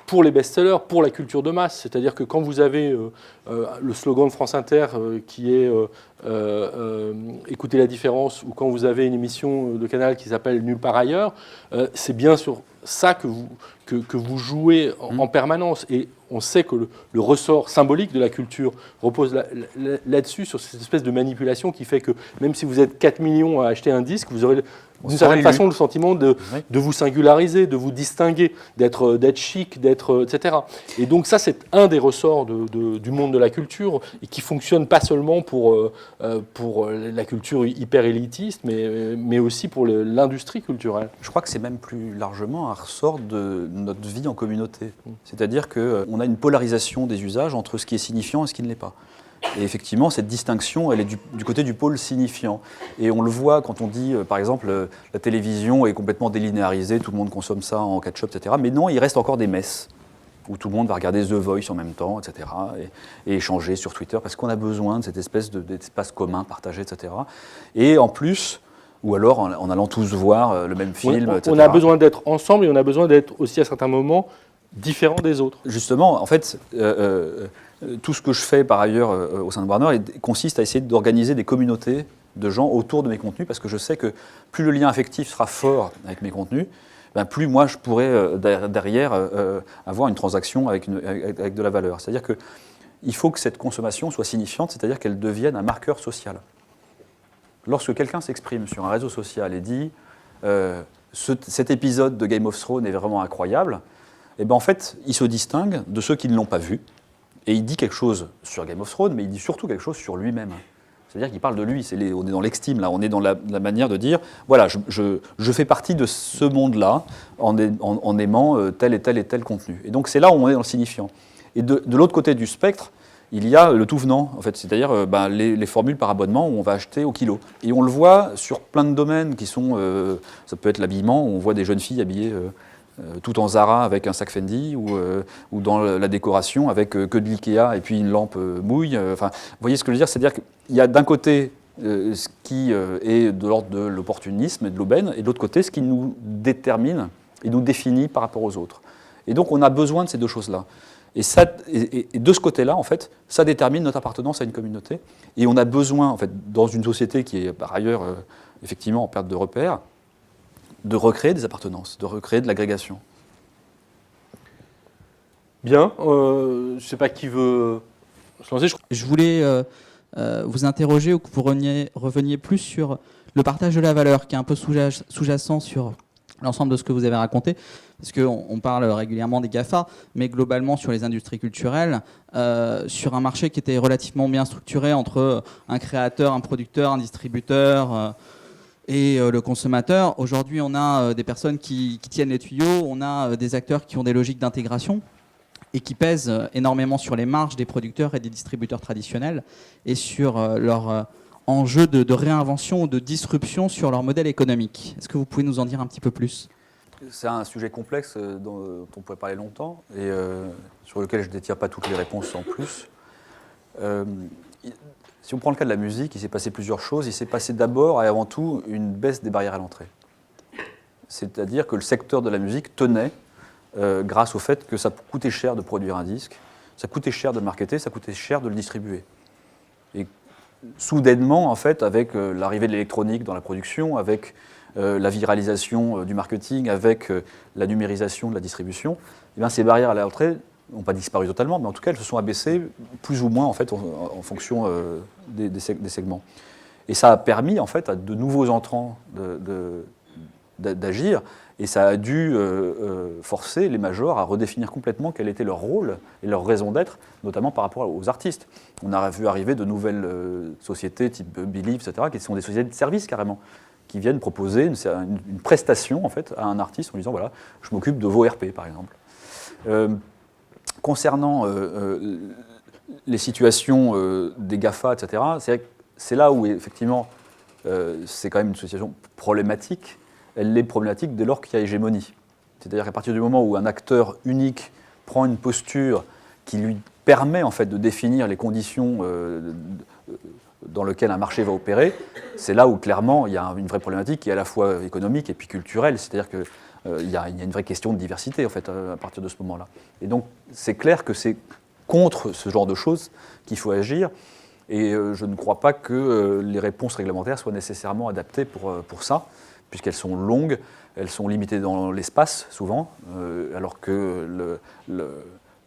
pour les best-sellers, pour la culture de masse. C'est-à-dire que quand vous avez le slogan de France Inter qui est écoutez la différence, ou quand vous avez une émission de Canal qui s'appelle Nulle part ailleurs, c'est bien sur ça que vous jouez en permanence. Et on sait que le ressort symbolique de la culture repose là-dessus, sur cette espèce de manipulation qui fait que même si vous êtes 4 millions à acheter un disque, vous aurez d'une certaine façon le sentiment de vous singulariser, de vous distinguer, d'être chic, etc. Et donc ça, c'est un des ressorts du monde de la culture, et qui fonctionne pas seulement pour la culture hyper élitiste, mais aussi pour l'industrie culturelle. Je crois que c'est même plus largement un ressort de notre vie en communauté. C'est-à-dire qu'on a une polarisation des usages entre ce qui est signifiant et ce qui ne l'est pas. Et effectivement, cette distinction, elle est du côté du pôle signifiant. Et on le voit quand on dit, par exemple, la télévision est complètement délinéarisée, tout le monde consomme ça en catch-up, etc. Mais non, il reste encore des messes où tout le monde va regarder The Voice en même temps, etc. Et échanger sur Twitter, parce qu'on a besoin de cette espèce d'espace commun partagé, etc. Et en plus... Ou alors en allant tous voir le même film, etc. On a besoin d'être ensemble, et on a besoin d'être aussi à certains moments différents des autres. Justement, en fait, tout ce que je fais par ailleurs au sein de Warner consiste à essayer d'organiser des communautés de gens autour de mes contenus, parce que je sais que plus le lien affectif sera fort avec mes contenus, plus moi je pourrais derrière avoir une transaction avec de la valeur. C'est-à-dire qu'il faut que cette consommation soit signifiante, c'est-à-dire qu'elle devienne un marqueur social. Lorsque quelqu'un s'exprime sur un réseau social et dit cet épisode de Game of Thrones est vraiment incroyable, en fait, il se distingue de ceux qui ne l'ont pas vu, Et il dit quelque chose sur Game of Thrones, mais il dit surtout quelque chose sur lui-même. C'est-à-dire qu'il parle de lui, on est dans l'extime, là, on est dans la manière de dire, voilà, je fais partie de ce monde-là en aimant tel et tel et tel contenu. Et donc c'est là où on est dans le signifiant. Et de l'autre côté du spectre, il y a le tout venant, en fait, c'est-à-dire les formules par abonnement où on va acheter au kilo. Et on le voit sur plein de domaines qui sont, ça peut être l'habillement, où on voit des jeunes filles habillées tout en Zara avec un sac Fendi, ou dans la décoration avec que de l'Ikea et puis une lampe mouille. Enfin, vous voyez ce que je veux dire, c'est-à-dire qu'il y a d'un côté ce qui est de l'ordre de l'opportunisme et de l'aubaine, et de l'autre côté ce qui nous détermine et nous définit par rapport aux autres. Et donc on a besoin de ces deux choses-là. Et de ce côté-là, en fait, ça détermine notre appartenance à une communauté. Et on a besoin, en fait, dans une société qui est par ailleurs effectivement en perte de repères, de recréer des appartenances, de recréer de l'agrégation. Bien, je ne sais pas qui veut se lancer. Je voulais vous interroger ou que vous reveniez plus sur le partage de la valeur, qui est un peu sous-jacent sur l'ensemble de ce que vous avez raconté, parce qu'on parle régulièrement des GAFA, mais globalement sur les industries culturelles, sur un marché qui était relativement bien structuré entre un créateur, un producteur, un distributeur et le consommateur. Aujourd'hui, on a des personnes qui tiennent les tuyaux, on a des acteurs qui ont des logiques d'intégration et qui pèsent énormément sur les marges des producteurs et des distributeurs traditionnels et sur leur enjeu de réinvention ou de disruption sur leur modèle économique. Est-ce que vous pouvez nous en dire un petit peu plus ? C'est un sujet complexe dont on pourrait parler longtemps et sur lequel je ne détiens pas toutes les réponses en plus. Si on prend le cas de la musique, il s'est passé plusieurs choses. Il s'est passé d'abord et avant tout une baisse des barrières à l'entrée. C'est-à-dire que le secteur de la musique tenait grâce au fait que ça coûtait cher de produire un disque, ça coûtait cher de le marketer, ça coûtait cher de le distribuer. Et soudainement, en fait, avec l'arrivée de l'électronique dans la production, avec la viralisation du marketing, avec la numérisation de la distribution, eh bien, ces barrières à l'entrée n'ont pas disparu totalement, mais en tout cas, elles se sont abaissées plus ou moins en fait, en fonction des segments. Et ça a permis en fait, à de nouveaux entrants d'agir, et ça a dû forcer les majors à redéfinir complètement quel était leur rôle et leur raison d'être, notamment par rapport aux artistes. On a vu arriver de nouvelles sociétés type Believe, etc., qui sont des sociétés de services carrément, qui viennent proposer une prestation en fait, à un artiste en lui disant voilà, je m'occupe de vos RP par exemple. Concernant les situations des GAFA, etc., c'est là où effectivement c'est quand même une situation problématique. Elle est problématique dès lors qu'il y a hégémonie. C'est-à-dire qu'à partir du moment où un acteur unique prend une posture qui lui permet en fait, de définir les conditions dans lesquelles un marché va opérer, c'est là où clairement il y a une vraie problématique qui est à la fois économique et puis culturelle. C'est-à-dire qu'il y a une vraie question de diversité en fait, à partir de ce moment-là. Et donc c'est clair que c'est contre ce genre de choses qu'il faut agir. Et je ne crois pas que les réponses réglementaires soient nécessairement adaptées pour ça, puisqu'elles sont longues, elles sont limitées dans l'espace souvent, alors que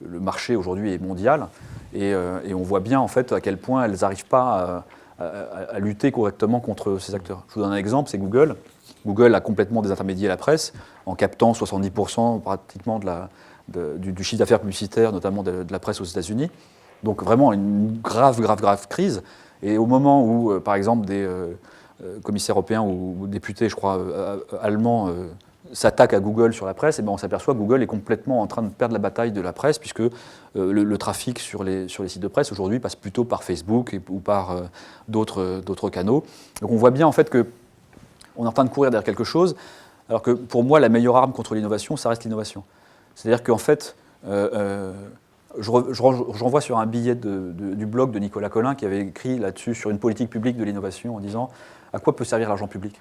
le marché aujourd'hui est mondial, et on voit bien en fait à quel point elles n'arrivent pas à lutter correctement contre ces acteurs. Je vous donne un exemple, c'est Google. Google a complètement désintermédié la presse en captant 70% pratiquement du chiffre d'affaires publicitaire, notamment de la presse aux États-Unis. Donc vraiment une grave crise. Et au moment où, par exemple, des commissaires européens ou députés, je crois, allemands s'attaquent à Google sur la presse, et ben on s'aperçoit que Google est complètement en train de perdre la bataille de la presse, puisque le trafic sur les sites de presse aujourd'hui passe plutôt par Facebook ou par d'autres canaux. Donc on voit bien en fait qu'on est en train de courir derrière quelque chose, alors que pour moi, la meilleure arme contre l'innovation, ça reste l'innovation. C'est-à-dire qu'en fait, je renvoie sur un billet du blog de Nicolas Collin qui avait écrit là-dessus sur une politique publique de l'innovation en disant à quoi peut servir l'argent public ?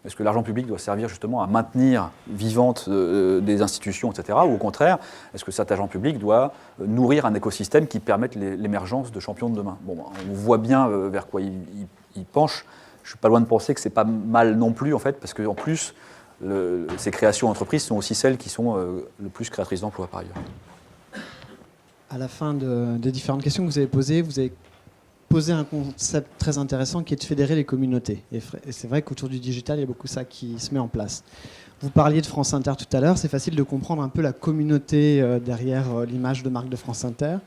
Est-ce que l'argent public doit servir justement à maintenir vivantes des institutions, etc. Ou au contraire, est-ce que cet argent public doit nourrir un écosystème qui permette l'émergence de champions de demain ? Bon, on voit bien vers quoi il penche. Je ne suis pas loin de penser que ce n'est pas mal non plus, en fait, parce qu'en plus, ces créations d'entreprises sont aussi celles qui sont le plus créatrices d'emplois, par ailleurs. À la fin des différentes questions que vous avez posées, vous avez posé un concept très intéressant qui est de fédérer les communautés. Et c'est vrai qu'autour du digital, il y a beaucoup ça qui se met en place. Vous parliez de France Inter tout à l'heure, c'est facile de comprendre un peu la communauté derrière l'image de marque de France Inter.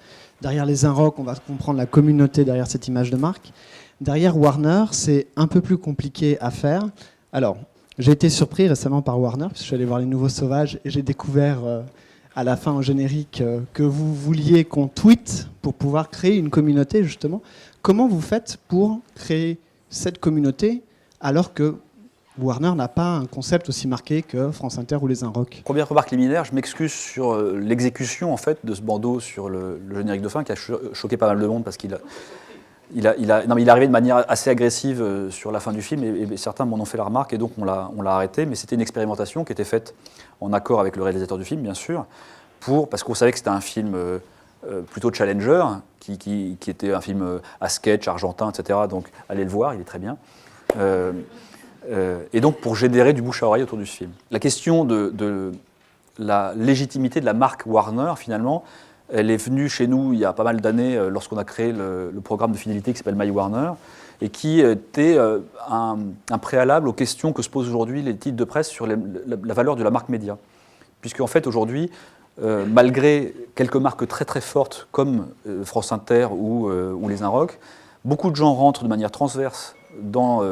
Derrière les Inrock, on va comprendre la communauté derrière cette image de marque. Derrière Warner, c'est un peu plus compliqué à faire. Alors, j'ai été surpris récemment par Warner, parce que je suis allé voir Les Nouveaux Sauvages, et j'ai découvert à la fin au générique que vous vouliez qu'on tweete pour pouvoir créer une communauté, justement. Comment vous faites pour créer cette communauté alors que Warner n'a pas un concept aussi marqué que France Inter ou les Inrock? Première remarque liminaire, je m'excuse sur l'exécution en fait, de ce bandeau sur le générique de fin qui a choqué pas mal de monde parce qu'il il est arrivé de manière assez agressive sur la fin du film et certains m'en ont fait la remarque et donc on l'a arrêté. Mais c'était une expérimentation qui était faite en accord avec le réalisateur du film, bien sûr, parce qu'on savait que c'était un film plutôt challenger, qui était un film à sketch, argentin, etc. Donc allez le voir, il est très bien. Et donc pour générer du bouche à oreille autour du film. La question de la légitimité de la marque Warner, finalement, elle est venue chez nous il y a pas mal d'années lorsqu'on a créé le programme de fidélité qui s'appelle My Warner et qui était un préalable aux questions que se posent aujourd'hui les titres de presse sur la valeur de la marque média. Puisqu'en fait aujourd'hui, malgré quelques marques très très fortes comme France Inter ou les Inrock, beaucoup de gens rentrent de manière transverse dans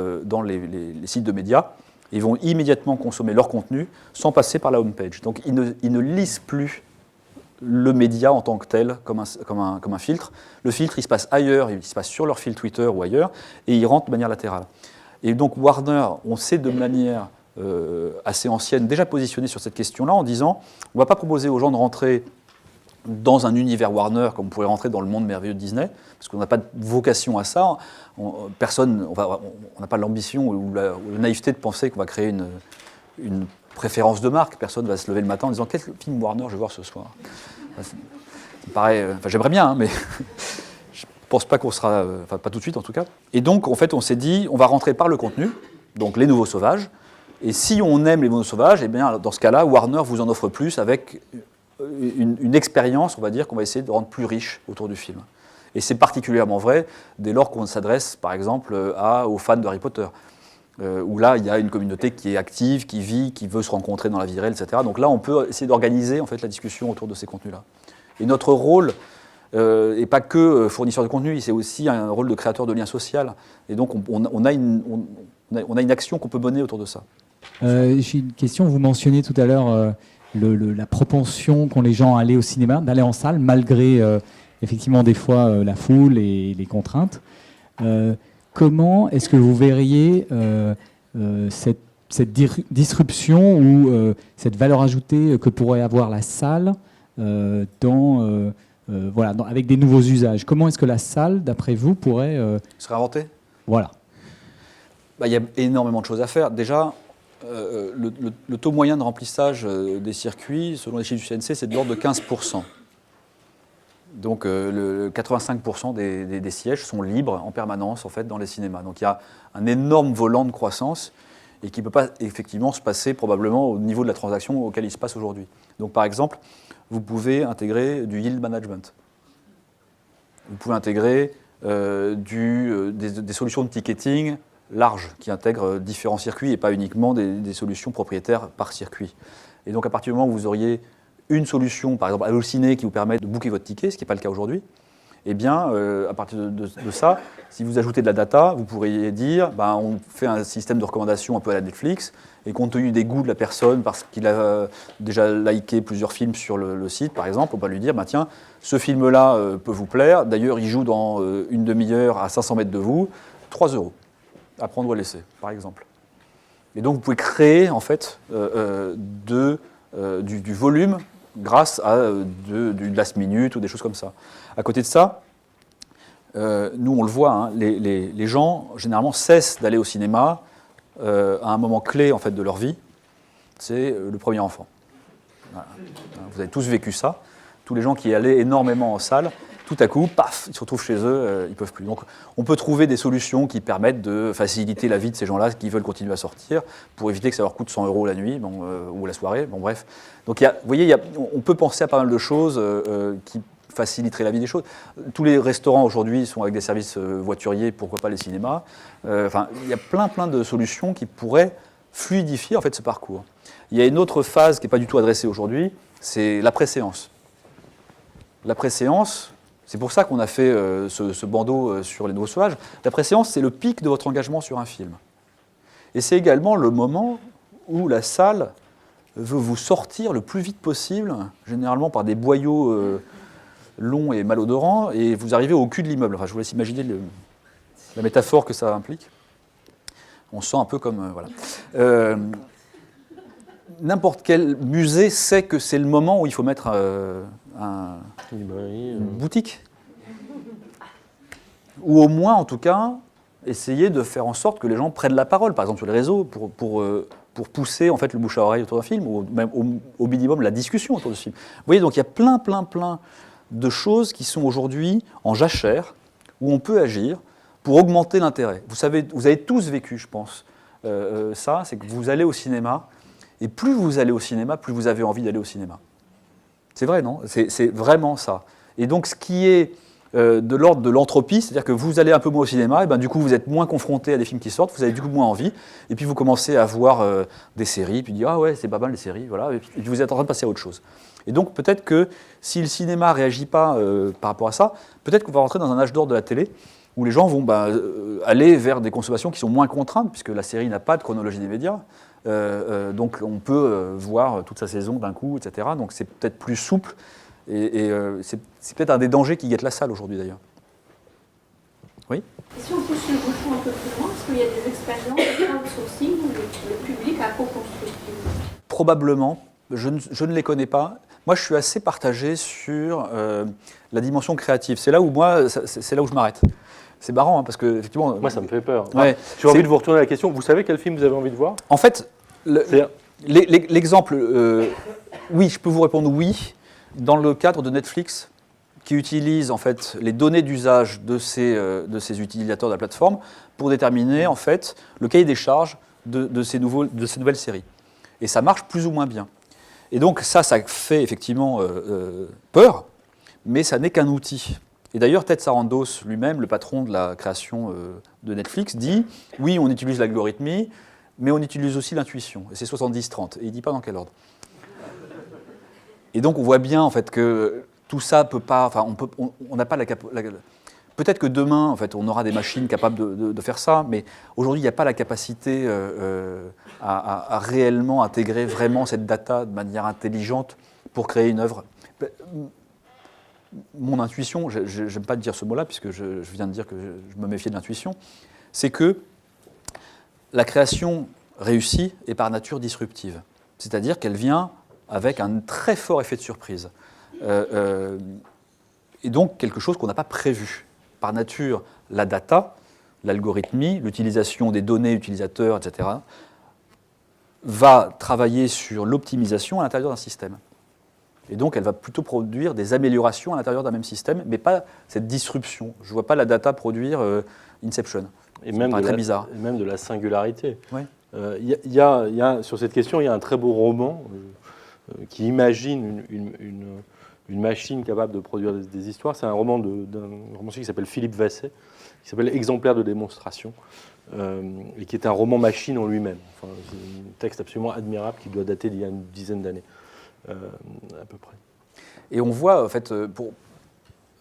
les sites de médias et vont immédiatement consommer leur contenu sans passer par la homepage. Donc ils ne lisent plus le média en tant que tel, comme un filtre. Le filtre, il se passe ailleurs, il se passe sur leur fil Twitter ou ailleurs, et il rentre de manière latérale. Et donc Warner, on s'est de manière assez ancienne déjà positionné sur cette question-là en disant on ne va pas proposer aux gens de rentrer dans un univers Warner comme on pourrait rentrer dans le monde merveilleux de Disney, parce qu'on n'a pas de vocation à ça. On n'a pas l'ambition ou la naïveté de penser qu'on va créer une préférence de marque. Personne ne va se lever le matin en disant quel film Warner je vais voir ce soir. Ça me paraît, j'aimerais bien, hein, mais je ne pense pas qu'on sera, pas tout de suite en tout cas. Et donc en fait on s'est dit on va rentrer par le contenu, donc Les Nouveaux Sauvages. Et si on aime Les Nouveaux Sauvages, eh bien dans ce cas-là Warner vous en offre plus avec une expérience, on va dire, qu'on va essayer de rendre plus riche autour du film. Et c'est particulièrement vrai dès lors qu'on s'adresse, par exemple, aux fans d'Harry Potter, où là, il y a une communauté qui est active, qui vit, qui veut se rencontrer dans la vie réelle, etc. Donc là, on peut essayer d'organiser en fait, la discussion autour de ces contenus-là. Et notre rôle n'est pas que fournisseur de contenu, c'est aussi un rôle de créateur de liens sociaux. Et donc, on a une action qu'on peut mener autour de ça. J'ai une question. Vous mentionnez tout à l'heure la propension qu'ont les gens à aller au cinéma, d'aller en salle, malgré effectivement des fois la foule et les contraintes. Comment est-ce que vous verriez cette disruption ou cette valeur ajoutée que pourrait avoir la salle avec des nouveaux usages? Comment est-ce que la salle, d'après vous, pourrait se réinventer? Voilà. Il y a énormément de choses à faire. Déjà, le taux moyen de remplissage des circuits, selon les chiffres du CNC, c'est de l'ordre de 15%. Donc 85% des sièges sont libres en permanence en fait, dans les cinémas. Donc il y a un énorme volant de croissance et qui ne peut pas effectivement se passer probablement au niveau de la transaction auquel il se passe aujourd'hui. Donc par exemple, vous pouvez intégrer du yield management. Vous pouvez intégrer des solutions de ticketing larges qui intègrent différents circuits et pas uniquement des solutions propriétaires par circuit. Et donc à partir du moment où vous auriez une solution, par exemple Allociné, qui vous permet de booker votre ticket, ce qui n'est pas le cas aujourd'hui, eh bien, à partir de ça, si vous ajoutez de la data, vous pourriez dire, on fait un système de recommandation un peu à la Netflix, et compte tenu des goûts de la personne, parce qu'il a déjà liké plusieurs films sur le site, par exemple, on va lui dire, tiens, ce film-là peut vous plaire, d'ailleurs, il joue dans une demi-heure à 500 mètres de vous, 3 €, à prendre ou à laisser, par exemple. Et donc, vous pouvez créer, en fait, du volume grâce à du last minute ou des choses comme ça. À côté de ça, nous on le voit, hein, les gens généralement cessent d'aller au cinéma à un moment clé en fait, de leur vie, c'est le premier enfant. Voilà. Vous avez tous vécu ça, tous les gens qui allaient énormément en salle, tout à coup, paf, ils se retrouvent chez eux, ils ne peuvent plus. Donc on peut trouver des solutions qui permettent de faciliter la vie de ces gens-là qui veulent continuer à sortir pour éviter que ça leur coûte 100 € la nuit ou la soirée. Bon, bref. Donc vous voyez, on peut penser à pas mal de choses qui faciliterait la vie des choses. Tous les restaurants aujourd'hui sont avec des services voituriers, pourquoi pas les cinémas. Enfin, il y a plein de solutions qui pourraient fluidifier en fait ce parcours. Il y a une autre phase qui n'est pas du tout adressée aujourd'hui, c'est la préséance. La préséance, c'est pour ça qu'on a fait ce bandeau sur les nouveaux sauvages. La préséance, c'est le pic de votre engagement sur un film. Et c'est également le moment où la salle veut vous sortir le plus vite possible, généralement par des boyaux longs et malodorants, et vous arrivez au cul de l'immeuble. Enfin, je vous laisse imaginer la métaphore que ça implique. On se sent un peu comme... voilà. N'importe quel musée sait que c'est le moment où il faut mettre une boutique. Ou au moins, en tout cas, essayer de faire en sorte que les gens prennent la parole, par exemple sur les réseaux, pour pousser en fait, le bouche à oreille autour d'un film, ou même au minimum la discussion autour de ce film. Vous voyez, donc il y a plein de choses qui sont aujourd'hui en jachère, où on peut agir pour augmenter l'intérêt. Vous avez tous vécu, je pense, ça, c'est que vous allez au cinéma, et plus vous allez au cinéma, plus vous avez envie d'aller au cinéma. C'est vrai, non ? C'est vraiment ça. Et donc, ce qui est de l'ordre de l'entropie, c'est-à-dire que vous allez un peu moins au cinéma, et ben, du coup, vous êtes moins confronté à des films qui sortent, vous avez du coup moins envie, et puis vous commencez à voir des séries, puis dire « Ah ouais, c'est pas mal les séries, voilà », et puis vous êtes en train de passer à autre chose. Et donc, peut-être que si le cinéma ne réagit pas par rapport à ça, peut-être qu'on va rentrer dans un âge d'or de la télé, où les gens vont aller vers des consommations qui sont moins contraintes, puisque la série n'a pas de chronologie des médias. Donc on peut voir toute sa saison d'un coup, etc. Donc c'est peut-être plus souple, et c'est peut-être un des dangers qui guette la salle aujourd'hui d'ailleurs. Oui ? Et si on pousse le bouchon un peu plus loin, est-ce qu'il y a des expériences de crowdsourcing où le public a co-construit? Probablement, je ne les connais pas. Moi je suis assez partagé sur la dimension créative. C'est là où c'est là où je m'arrête. C'est marrant, hein, parce que effectivement. Moi, ça me fait peur. Ouais, j'ai envie de vous retourner la question. Vous savez quel film vous avez envie de voir ? En fait, l'exemple, oui, je peux vous répondre oui, dans le cadre de Netflix, qui utilise en fait les données d'usage de ces utilisateurs de la plateforme pour déterminer en fait le cahier des charges de ces nouvelles séries. Et ça marche plus ou moins bien. Et donc ça fait effectivement peur, mais ça n'est qu'un outil. Et d'ailleurs, Ted Sarandos lui-même, le patron de la création de Netflix, dit « Oui, on utilise l'algorithmie, mais on utilise aussi l'intuition. » Et c'est 70-30. Et il ne dit pas dans quel ordre. Et donc, on voit bien en fait, que tout ça peut pas... Enfin, on n'a pas la capacité... Peut-être que demain, en fait, on aura des machines capables de faire ça, mais aujourd'hui, il n'y a pas la capacité à réellement intégrer vraiment cette data de manière intelligente pour créer une œuvre. Mon intuition, je n'aime pas dire ce mot-là, puisque je viens de dire que je me méfiais de l'intuition, c'est que la création réussie est par nature disruptive. C'est-à-dire qu'elle vient avec un très fort effet de surprise. Et donc quelque chose qu'on n'a pas prévu. Par nature, la data, l'algorithmie, l'utilisation des données utilisateurs, etc., va travailler sur l'optimisation à l'intérieur d'un système. Et donc, elle va plutôt produire des améliorations à l'intérieur d'un même système, mais pas cette disruption. Je ne vois pas la data produire Inception. Et même très bizarre. Et même de la singularité. Ouais. Sur cette question, il y a un très beau roman qui imagine une machine capable de produire des histoires. C'est un roman d'un romancier qui s'appelle Philippe Vasset, qui s'appelle Exemplaire de démonstration, et qui est un roman machine en lui-même. Enfin, c'est un texte absolument admirable qui doit dater d'il y a une dizaine d'années. À peu près. Et on voit, en fait,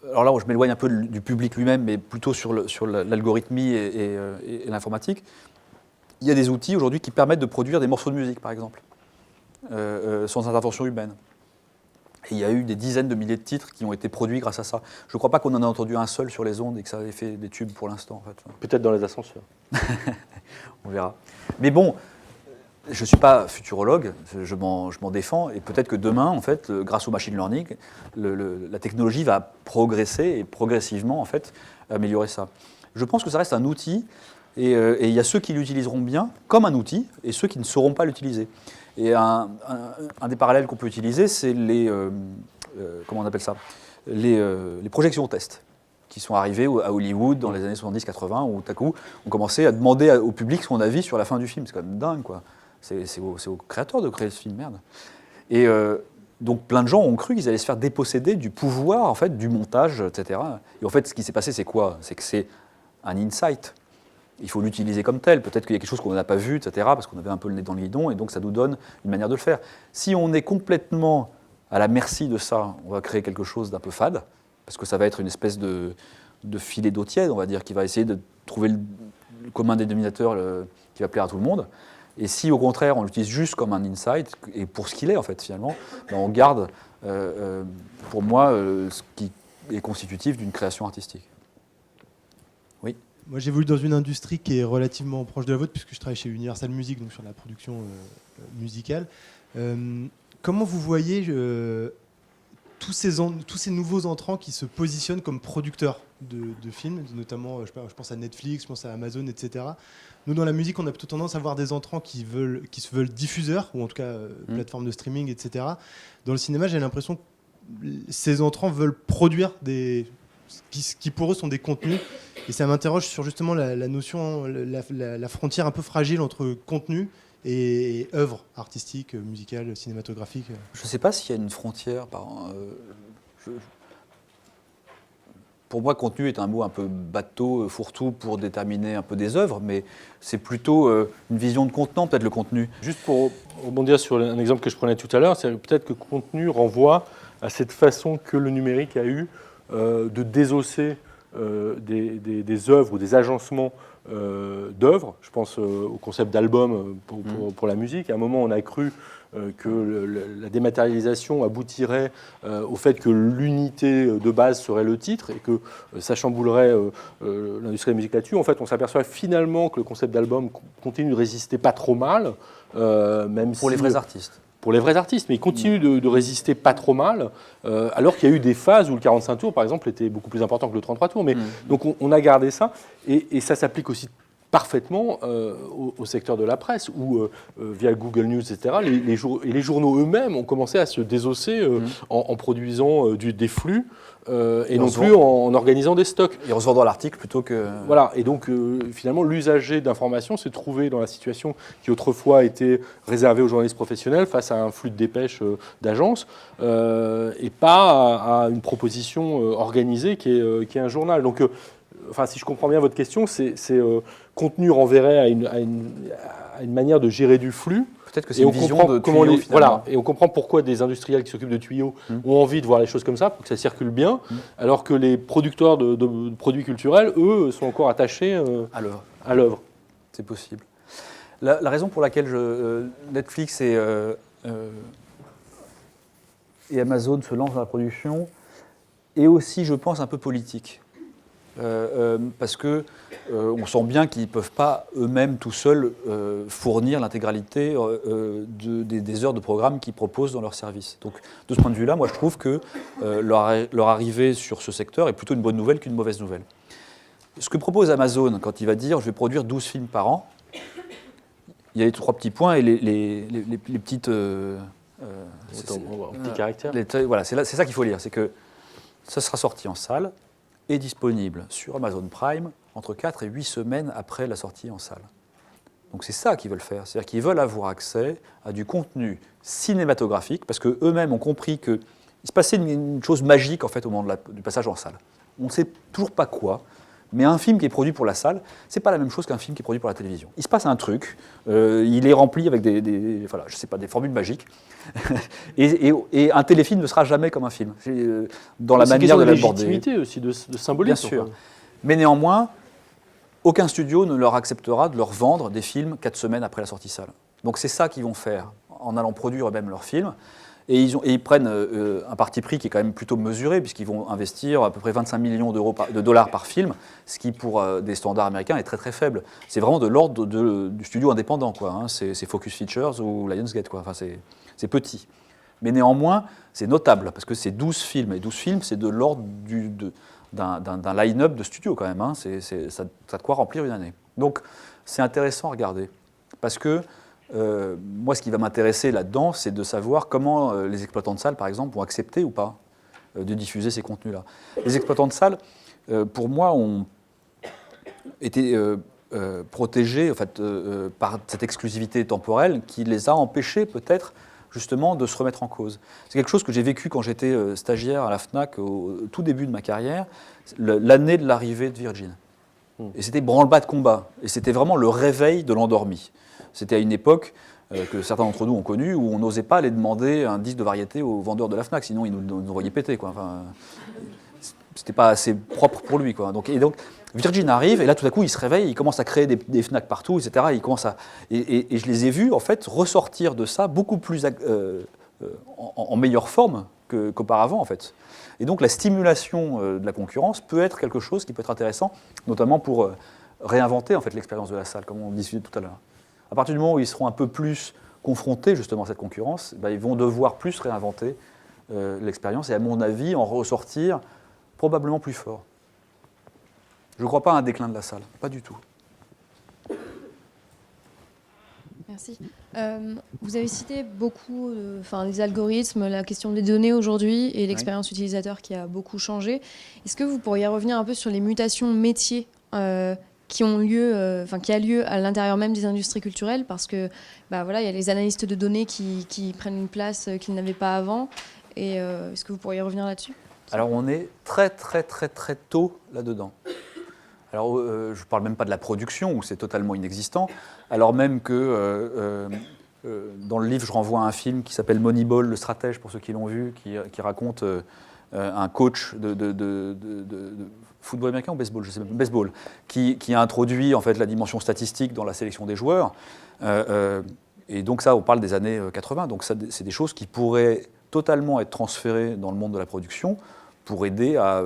alors là, je m'éloigne un peu du public lui-même, mais plutôt sur l'algorithmie et l'informatique. Il y a des outils aujourd'hui qui permettent de produire des morceaux de musique, par exemple, sans intervention humaine. Et il y a eu des dizaines de milliers de titres qui ont été produits grâce à ça. Je ne crois pas qu'on en ait entendu un seul sur les ondes et que ça ait fait des tubes pour l'instant. En fait. Peut-être dans les ascenseurs. On verra. Mais bon, je ne suis pas futurologue, je m'en défends, et peut-être que demain, en fait, grâce au machine learning, la technologie va progresser et progressivement, en fait, améliorer ça. Je pense que ça reste un outil, et il y a ceux qui l'utiliseront bien comme un outil, et ceux qui ne sauront pas l'utiliser. Et un des parallèles qu'on peut utiliser, c'est comment on appelle ça, les projections test, qui sont arrivées à Hollywood dans les années 70-80, où tout à coup, on commençait à demander au public son avis sur la fin du film. C'est quand même dingue, quoi. C'est au créateur de créer ce film, merde. Et Donc plein de gens ont cru qu'ils allaient se faire déposséder du pouvoir, en fait, du montage, etc. Et en fait, ce qui s'est passé, c'est quoi? C'est que c'est un insight. Il faut l'utiliser comme tel. Peut-être qu'il y a quelque chose qu'on n'a pas vu, etc., parce qu'on avait un peu le nez dans le guidon, et donc ça nous donne une manière de le faire. Si on est complètement à la merci de ça, on va créer quelque chose d'un peu fade, parce que ça va être une espèce de filet d'eau tiède, on va dire, qui va essayer de trouver le commun dénominateur qui va plaire à tout le monde. Et si au contraire on l'utilise juste comme un insight, et pour ce qu'il est en fait finalement, ben, on garde pour moi ce qui est constitutif d'une création artistique. Oui. Moi j'ai voulu dans une industrie qui est relativement proche de la vôtre, puisque je travaille chez Universal Music, donc sur la production musicale. Comment vous voyez tous ces nouveaux entrants qui se positionnent comme producteurs de films, notamment je pense à Netflix, je pense à Amazon, etc. Nous, dans la musique, on a plutôt tendance à voir des entrants qui se veulent diffuseurs, ou en tout cas plateformes de streaming, etc. Dans le cinéma, j'ai l'impression que ces entrants veulent produire qui pour eux sont des contenus. Et ça m'interroge sur justement la notion, la frontière un peu fragile entre contenu et œuvre artistique, musicale, cinématographique. Je ne sais pas s'il y a une frontière. Pour moi, contenu est un mot un peu bateau, fourre-tout pour déterminer un peu des œuvres, mais c'est plutôt une vision de contenant, peut-être le contenu. Juste pour rebondir sur un exemple que je prenais tout à l'heure, c'est peut-être que contenu renvoie à cette façon que le numérique a eu de désosser des œuvres ou des agencements d'œuvres. Je pense au concept d'album pour la musique. À un moment, on a cru que la dématérialisation aboutirait au fait que l'unité de base serait le titre et que ça chamboulerait l'industrie de la musique là-dessus. En fait, on s'aperçoit finalement que le concept d'album continue de résister pas trop mal. Même pour les vrais artistes. Pour les vrais artistes, mais il continue de résister pas trop mal, alors qu'il y a eu des phases où le 45 tours, par exemple, était beaucoup plus important que le 33 tours. Mais, donc on a gardé ça, et ça s'applique aussi parfaitement au secteur de la presse, où via Google News, etc., les journaux eux-mêmes ont commencé à se désosser en produisant des flux, et non plus en organisant des stocks. Et en se vendant l'article plutôt que... Voilà, et donc finalement l'usager d'information s'est trouvé dans la situation qui autrefois était réservée aux journalistes professionnels face à un flux de dépêches d'agences, et pas à une proposition organisée qui est un journal. Donc, enfin, si je comprends bien votre question, c'est contenu renverrait à une manière de gérer du flux. Peut-être que c'est une vision de tuyau, finalement. Voilà, et on comprend pourquoi des industriels qui s'occupent de tuyaux ont envie de voir les choses comme ça, pour que ça circule bien, alors que les producteurs de produits culturels, eux, sont encore attachés à l'œuvre. C'est possible. La raison pour laquelle Netflix et Amazon se lancent dans la production est aussi, je pense, un peu politique. Parce que on sent bien qu'ils ne peuvent pas eux-mêmes tout seuls fournir l'intégralité des heures de programme qu'ils proposent dans leur service. Donc de ce point de vue-là, moi je trouve que leur arrivée sur ce secteur est plutôt une bonne nouvelle qu'une mauvaise nouvelle. Ce que propose Amazon quand il va dire « je vais produire 12 films par an », il y a les 3 petits points et les petites... petit caractère. Voilà, c'est ça qu'il faut lire, c'est que ça sera sorti en salle, est disponible sur Amazon Prime entre 4 et 8 semaines après la sortie en salle. Donc c'est ça qu'ils veulent faire, c'est-à-dire qu'ils veulent avoir accès à du contenu cinématographique, parce qu'eux-mêmes ont compris qu'il se passait une chose magique en fait, au moment du passage en salle. On ne sait toujours pas quoi, mais un film qui est produit pour la salle, c'est pas la même chose qu'un film qui est produit pour la télévision. Il se passe un truc, il est rempli avec des formules magiques, et un téléfilm ne sera jamais comme un film. Dans la manière de l'aborder. C'est une légitimité aussi, de symbolisme. Bien sûr. Mais néanmoins, aucun studio ne leur acceptera de leur vendre des films 4 semaines après la sortie salle. Donc c'est ça qu'ils vont faire, en allant produire eux-mêmes leurs films. Et ils prennent un parti pris qui est quand même plutôt mesuré, puisqu'ils vont investir à peu près 25 millions de dollars par film, ce qui pour des standards américains est très très faible. C'est vraiment de l'ordre du studio indépendant, quoi, hein. C'est Focus Features ou Lionsgate, quoi. Enfin, c'est petit. Mais néanmoins, c'est notable, parce que c'est 12 films. Et 12 films, c'est de l'ordre d'un line-up de studio, quand même, hein. Ça a de quoi remplir une année. Donc, c'est intéressant à regarder. Parce que moi, ce qui va m'intéresser là-dedans, c'est de savoir comment les exploitants de salles, par exemple, vont accepter ou pas de diffuser ces contenus-là. Les exploitants de salles, pour moi, ont été protégés en fait, par cette exclusivité temporelle qui les a empêchés peut-être justement de se remettre en cause. C'est quelque chose que j'ai vécu quand j'étais stagiaire à la FNAC au tout début de ma carrière, l'année de l'arrivée de Virgin. Et c'était branle-bas de combat. Et c'était vraiment le réveil de l'endormi. C'était à une époque que certains d'entre nous ont connue où on n'osait pas aller demander un disque de variété au vendeur de la FNAC, sinon il nous aurait pété, quoi. Enfin, c'était pas assez propre pour lui, quoi. Donc Virgin arrive et là tout à coup il se réveille, il commence à créer des FNAC partout, etc. Il commence et je les ai vus en fait ressortir de ça beaucoup plus en meilleure forme qu'auparavant en fait. Et donc la stimulation de la concurrence peut être quelque chose qui peut être intéressant, notamment pour réinventer en fait l'expérience de la salle, comme on discutait tout à l'heure. À partir du moment où ils seront un peu plus confrontés justement à cette concurrence, ben, ils vont devoir plus réinventer l'expérience et à mon avis en ressortir probablement plus fort. Je ne crois pas à un déclin de la salle, pas du tout. Merci. Vous avez cité beaucoup les algorithmes, la question des données aujourd'hui et l'expérience utilisateur qui a beaucoup changé. Est-ce que vous pourriez revenir un peu sur les mutations métiers qui a lieu à l'intérieur même des industries culturelles, parce que il y a les analystes de données qui prennent une place qu'ils n'avaient pas avant. Et est-ce que vous pourriez revenir là-dessus ? Alors on est très très très très tôt là-dedans. Alors je ne parle même pas de la production où c'est totalement inexistant, alors même que dans le livre je renvoie à un film qui s'appelle Moneyball, le stratège pour ceux qui l'ont vu, qui raconte un coach de football américain ou baseball, je sais même, baseball, qui a introduit en fait la dimension statistique dans la sélection des joueurs. Et donc ça, on parle des années 80. Donc ça, c'est des choses qui pourraient totalement être transférées dans le monde de la production pour aider à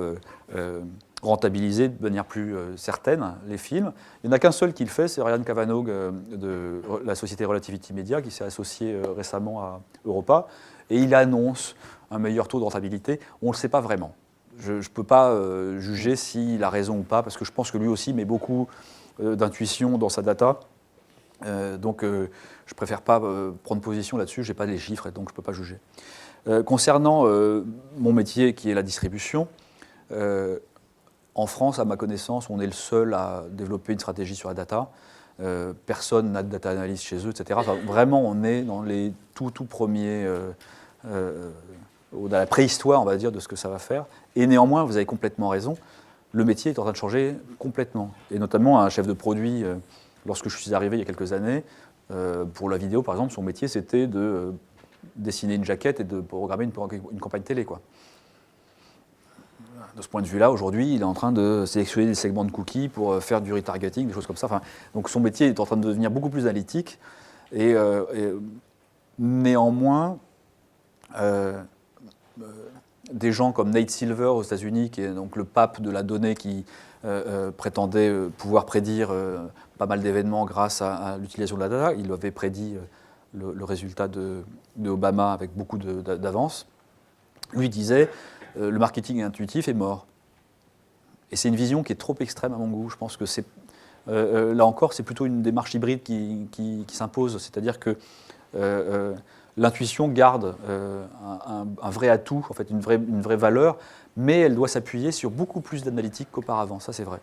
rentabiliser de manière plus certaine les films. Il n'y en a qu'un seul qui le fait, c'est Ryan Cavanaugh de la société Relativity Media qui s'est associé récemment à Europa. Et il annonce un meilleur taux de rentabilité. On ne le sait pas vraiment. Je ne peux pas juger s'il a raison ou pas, parce que je pense que lui aussi met beaucoup d'intuition dans sa data. Donc je ne préfère pas prendre position là-dessus, je n'ai pas les chiffres, et donc je ne peux pas juger. Concernant mon métier qui est la distribution, en France, à ma connaissance, on est le seul à développer une stratégie sur la data. Personne n'a de data analyst chez eux, etc. Enfin, vraiment, on est dans les tout premiers... dans la préhistoire, on va dire, de ce que ça va faire. Et néanmoins, vous avez complètement raison, le métier est en train de changer complètement. Et notamment, un chef de produit, lorsque je suis arrivé il y a quelques années, pour la vidéo, par exemple, son métier, c'était de dessiner une jaquette et de programmer une campagne télé, quoi. De ce point de vue-là, aujourd'hui, il est en train de sélectionner des segments de cookies pour faire du retargeting, des choses comme ça. Enfin, donc son métier est en train de devenir beaucoup plus analytique. Et néanmoins... des gens comme Nate Silver aux États-Unis, qui est donc le pape de la donnée, qui prétendait pouvoir prédire pas mal d'événements grâce à l'utilisation de la data. Il avait prédit le résultat de Obama avec beaucoup d'avance. Lui disait le marketing intuitif est mort. Et c'est une vision qui est trop extrême à mon goût. Je pense que c'est là encore, c'est plutôt une démarche hybride qui s'impose. C'est-à-dire que l'intuition garde un vrai atout, en fait, une vraie valeur, mais elle doit s'appuyer sur beaucoup plus d'analytique qu'auparavant, ça c'est vrai.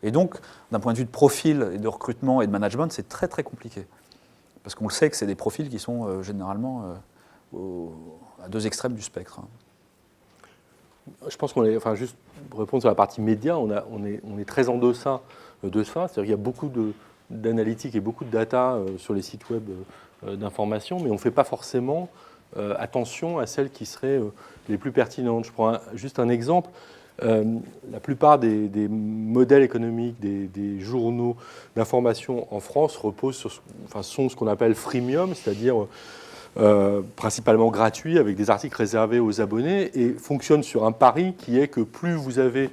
Et donc, d'un point de vue de profil et de recrutement et de management, c'est très très compliqué. Parce qu'on le sait que c'est des profils qui sont généralement à deux extrêmes du spectre. Je pense qu'on est, enfin juste pour répondre sur la partie média, on est très en deçà de ça. C'est-à-dire qu'il y a beaucoup d'analytique et beaucoup de data sur les sites web d'information, mais on ne fait pas forcément attention à celles qui seraient les plus pertinentes. Je prends juste un exemple. La plupart des modèles économiques des journaux d'information en France sont ce qu'on appelle freemium, c'est-à-dire principalement gratuits, avec des articles réservés aux abonnés, et fonctionnent sur un pari qui est que plus vous avez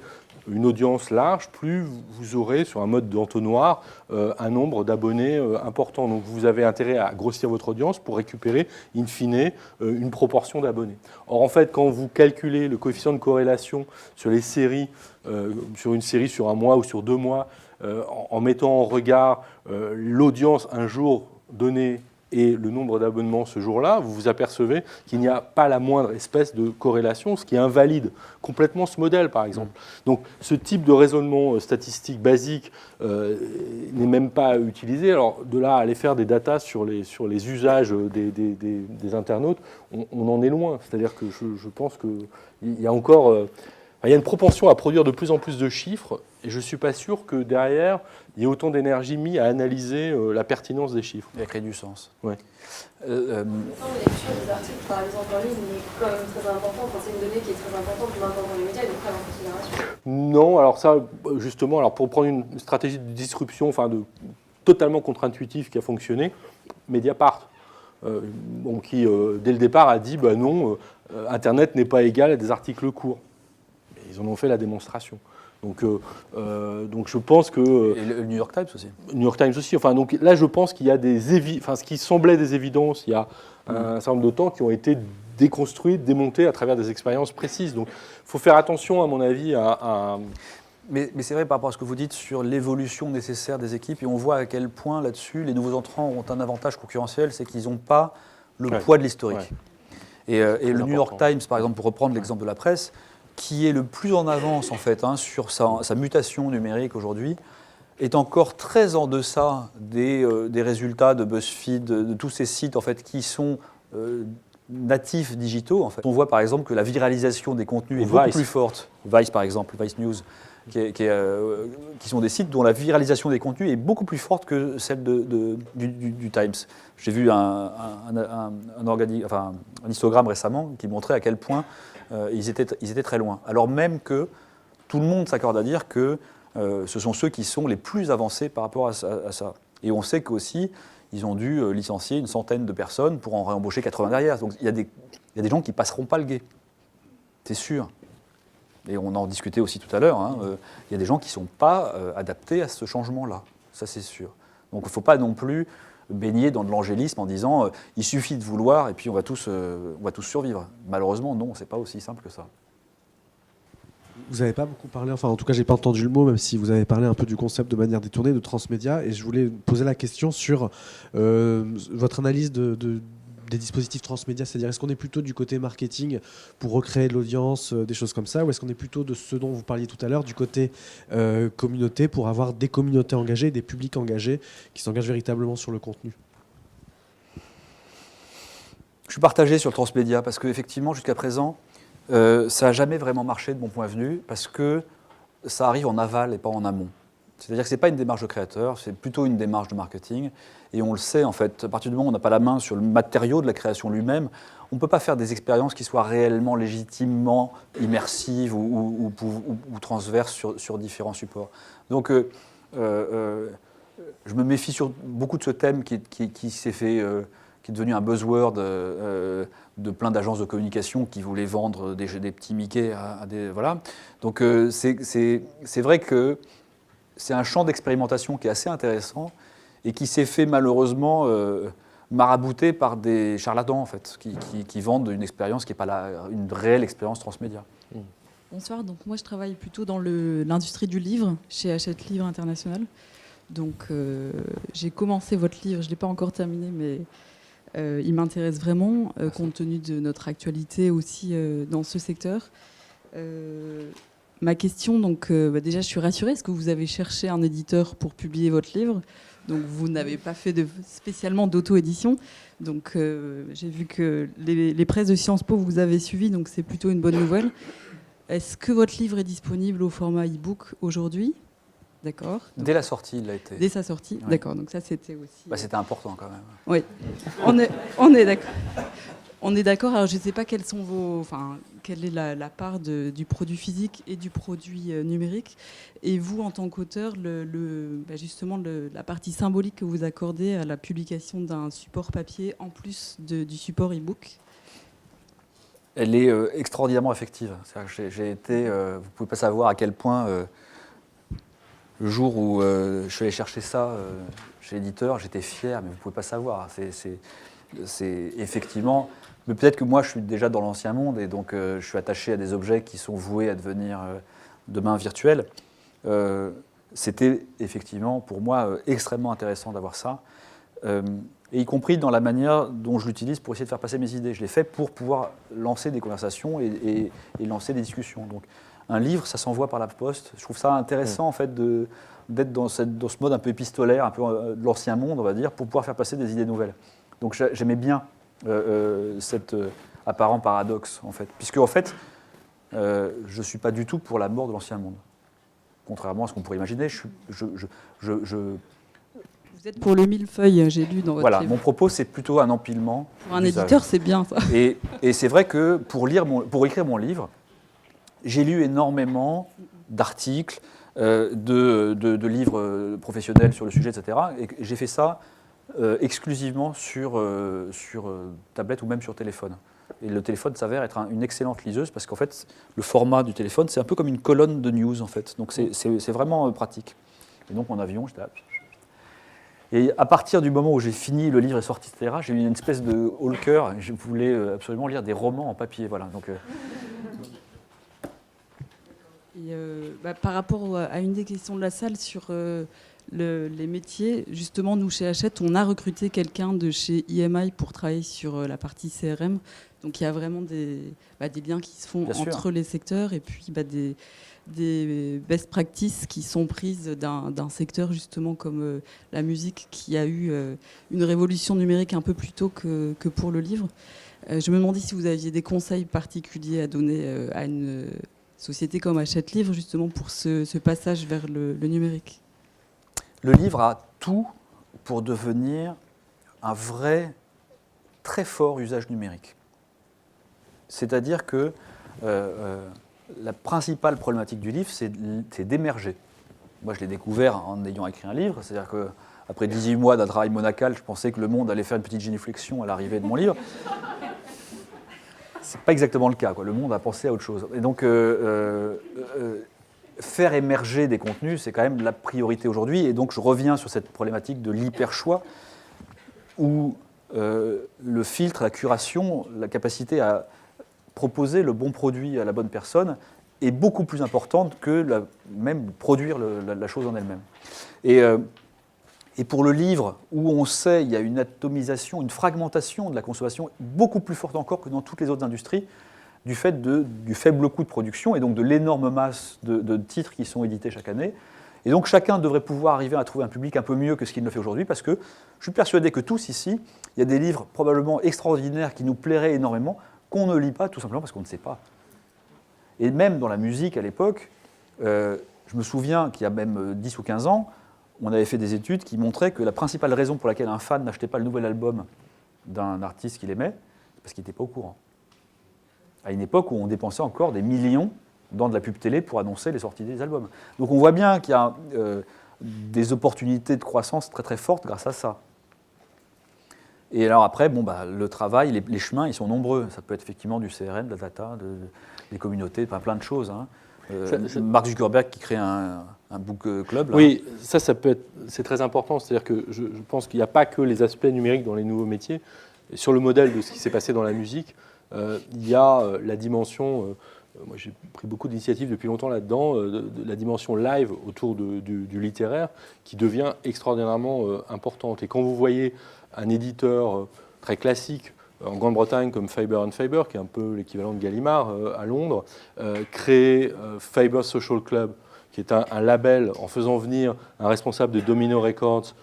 une audience large, plus vous aurez, sur un mode d'entonnoir, un nombre d'abonnés important. Donc vous avez intérêt à grossir votre audience pour récupérer, in fine, une proportion d'abonnés. Or, en fait, quand vous calculez le coefficient de corrélation sur les séries, sur une série sur un mois ou sur 2 mois, en mettant en regard l'audience un jour donné et le nombre d'abonnements ce jour-là, vous vous apercevez qu'il n'y a pas la moindre espèce de corrélation, ce qui invalide complètement ce modèle, par exemple. Donc ce type de raisonnement statistique basique n'est même pas utilisé. Alors de là à aller faire des datas sur les usages des internautes, on en est loin. C'est-à-dire que je pense qu'il y a encore... il y a une propension à produire de plus en plus de chiffres, et je ne suis pas sûr que derrière, il y ait autant d'énergie mise à analyser la pertinence des chiffres. Il y a créé du sens. Ouais. La lecture des articles, par exemple, en ligne, est quand même très importante. C'est une donnée qui est très importante maintenant dans les médias et donc prendre en considération. Non, alors ça, justement, alors pour prendre une stratégie de disruption, totalement contre-intuitive qui a fonctionné, Mediapart, qui dès le départ a dit non, Internet n'est pas égal à des articles courts. Et ils en ont fait la démonstration. Donc je pense que... Et le New York Times aussi. New York Times aussi. Donc là, je pense qu'il y a ce qui semblait des évidences il y a un certain nombre de temps qui ont été déconstruites, démontées à travers des expériences précises. Donc il faut faire attention, à mon avis, à... Mais c'est vrai par rapport à ce que vous dites sur l'évolution nécessaire des équipes, et on voit à quel point là-dessus, les nouveaux entrants ont un avantage concurrentiel, c'est qu'ils n'ont pas le poids de l'historique. Ouais. Et le New York Times, par exemple, pour reprendre l'exemple de la presse, qui est le plus en avance en fait sur sa mutation numérique aujourd'hui, est encore très en deçà des résultats de BuzzFeed, de tous ces sites en fait qui sont natifs digitaux. En fait. On voit par exemple que la viralisation des contenus est beaucoup plus forte. Vice par exemple, Vice News, qui sont des sites dont la viralisation des contenus est beaucoup plus forte que celle du Times. J'ai vu un histogramme récemment qui montrait à quel point ils étaient très loin. Alors même que tout le monde s'accorde à dire que ce sont ceux qui sont les plus avancés par rapport à ça. Et on sait qu'aussi, ils ont dû licencier une centaine de personnes pour en réembaucher 80 derrière. Donc il y a des gens qui ne passeront pas le gué. C'est sûr. Et on en discutait aussi tout à l'heure. Il y a des gens qui ne sont pas adaptés à ce changement-là. Ça, c'est sûr. Donc il ne faut pas non plus baigner dans de l'angélisme en disant il suffit de vouloir et puis on va tous survivre. Malheureusement, non, ce n'est pas aussi simple que ça. Vous n'avez pas beaucoup parlé, enfin en tout cas j'ai pas entendu le mot, même si vous avez parlé un peu du concept de manière détournée, de transmédia, et je voulais poser la question sur votre analyse des dispositifs transmédia, c'est-à-dire est-ce qu'on est plutôt du côté marketing pour recréer de l'audience, des choses comme ça, ou est-ce qu'on est plutôt de ce dont vous parliez tout à l'heure, du côté communauté, pour avoir des communautés engagées, des publics engagés qui s'engagent véritablement sur le contenu? Je suis partagé sur le transmédia parce qu'effectivement jusqu'à présent, ça n'a jamais vraiment marché de mon point de vue parce que ça arrive en aval et pas en amont. C'est-à-dire que ce n'est pas une démarche de créateur, c'est plutôt une démarche de marketing. Et on le sait, en fait, à partir du moment où on n'a pas la main sur le matériau de la création lui-même, on ne peut pas faire des expériences qui soient réellement légitimement immersives ou transverses sur différents supports. Donc, je me méfie sur beaucoup de ce thème qui s'est fait... qui est devenu un buzzword de plein d'agences de communication qui voulaient vendre des petits Mickey à des... Voilà. Donc c'est vrai que c'est un champ d'expérimentation qui est assez intéressant et qui s'est fait malheureusement marabouter par des charlatans en fait, qui vendent une expérience qui n'est pas une réelle expérience transmédia. Bonsoir, donc moi je travaille plutôt dans l'industrie du livre chez Hachette Livre International. Donc j'ai commencé votre livre, je ne l'ai pas encore terminé, mais... il m'intéresse vraiment, compte tenu de notre actualité aussi dans ce secteur. Ma question, donc, déjà, je suis rassurée. Est-ce que vous avez cherché un éditeur pour publier votre livre? Donc, vous n'avez pas fait spécialement d'auto-édition. Donc, j'ai vu que les presses de Sciences Po vous avez suivi, donc c'est plutôt une bonne nouvelle. Est-ce que votre livre est disponible au format e-book aujourd'hui? D'accord. Dès la sortie, il l'a été. Dès sa sortie, ouais. D'accord. Donc ça, c'était aussi... C'était important quand même. Oui, on est d'accord. On est d'accord. Alors, je ne sais pas quelles sont quelle est la part du produit physique et du produit numérique. Et vous, en tant qu'auteur, justement, la partie symbolique que vous accordez à la publication d'un support papier en plus du support e-book. Elle est extraordinairement effective. J'ai été... vous ne pouvez pas savoir à quel point... le jour où je suis allé chercher ça chez l'éditeur, j'étais fier, mais vous ne pouvez pas savoir. C'est effectivement... Mais peut-être que moi, je suis déjà dans l'ancien monde et donc je suis attaché à des objets qui sont voués à devenir demain virtuels. C'était effectivement, pour moi, extrêmement intéressant d'avoir ça. et y compris dans la manière dont je l'utilise pour essayer de faire passer mes idées. Je l'ai fait pour pouvoir lancer des conversations et lancer des discussions. Donc, un livre, ça s'envoie par la poste. Je trouve ça intéressant en fait d'être dans ce mode un peu épistolaire, un peu de l'ancien monde, on va dire, pour pouvoir faire passer des idées nouvelles. Donc j'aimais bien cet apparent paradoxe, en fait. Puisque, en fait, je ne suis pas du tout pour la mort de l'ancien monde. Contrairement à ce qu'on pourrait imaginer, Vous êtes pour le millefeuille, j'ai lu dans votre voilà, livre. mon propos, c'est plutôt un empilement. Pour un d'usages. éditeur, c'est bien ça. Et c'est vrai que pour écrire mon livre, j'ai lu énormément d'articles, de livres professionnels sur le sujet, etc. Et j'ai fait ça exclusivement sur tablette ou même sur téléphone. Et le téléphone s'avère être une excellente liseuse parce qu'en fait, le format du téléphone, c'est un peu comme une colonne de news, en fait. Donc c'est vraiment pratique. Et donc en avion, j'étais là. Et à partir du moment où j'ai fini, le livre est sorti, etc., j'ai eu une espèce de haut le cœur. Je voulais absolument lire des romans en papier. Voilà. Donc, Et, par rapport à une des questions de la salle sur les métiers, justement, nous, chez Hachette, on a recruté quelqu'un de chez IMI pour travailler sur la partie CRM. Donc, il y a vraiment des liens qui se font Bien entre sûr. les secteurs et puis des best practices qui sont prises d'un secteur, justement, comme la musique, qui a eu une révolution numérique un peu plus tôt que pour le livre. Je me demandais si vous aviez des conseils particuliers à donner à une société comme Hachette Livre, justement, pour ce passage vers le numérique. le livre a tout pour devenir un vrai, très fort usage numérique. C'est-à-dire que la principale problématique du livre, c'est d'émerger. Moi, je l'ai découvert en ayant écrit un livre, c'est-à-dire qu'après 18 mois d'un travail monacal, je pensais que le monde allait faire une petite génuflexion à l'arrivée de mon livre. C'est pas exactement le cas, quoi. Le monde a pensé à autre chose. Et donc, faire émerger des contenus, c'est quand même la priorité aujourd'hui. Et donc, je reviens sur cette problématique de l'hyper-choix, où le filtre, la curation, la capacité à proposer le bon produit à la bonne personne est beaucoup plus importante que même produire la chose en elle-même. Et pour le livre, où on sait qu'il y a une atomisation, une fragmentation de la consommation beaucoup plus forte encore que dans toutes les autres industries, du fait du faible coût de production et donc de l'énorme masse de titres qui sont édités chaque année. Et donc chacun devrait pouvoir arriver à trouver un public un peu mieux que ce qu'il ne fait aujourd'hui, parce que je suis persuadé que tous ici, il y a des livres probablement extraordinaires qui nous plairaient énormément, qu'on ne lit pas tout simplement parce qu'on ne sait pas. Et même dans la musique à l'époque, je me souviens qu'il y a même 10 ou 15 ans, on avait fait des études qui montraient que la principale raison pour laquelle un fan n'achetait pas le nouvel album d'un artiste qu'il aimait, c'est parce qu'il n'était pas au courant. À une époque où on dépensait encore des millions dans de la pub télé pour annoncer les sorties des albums. Donc on voit bien qu'il y a des opportunités de croissance très très fortes grâce à ça. Et alors après, le travail, les chemins, ils sont nombreux. Ça peut être effectivement du CRM, de la data, des communautés, plein de choses. Hein. Mark Zuckerberg qui crée un book club. Là. Oui, ça peut être, c'est très important. C'est-à-dire que je pense qu'il n'y a pas que les aspects numériques dans les nouveaux métiers. Et sur le modèle de ce qui s'est passé dans la musique, il y a la dimension, moi j'ai pris beaucoup d'initiatives depuis longtemps là-dedans, de la dimension live autour du littéraire qui devient extraordinairement importante. Et quand vous voyez un éditeur très classique en Grande-Bretagne comme Faber & Faber, qui est un peu l'équivalent de Gallimard à Londres, créer Faber Social Club, qui est un label en faisant venir un responsable de Domino Records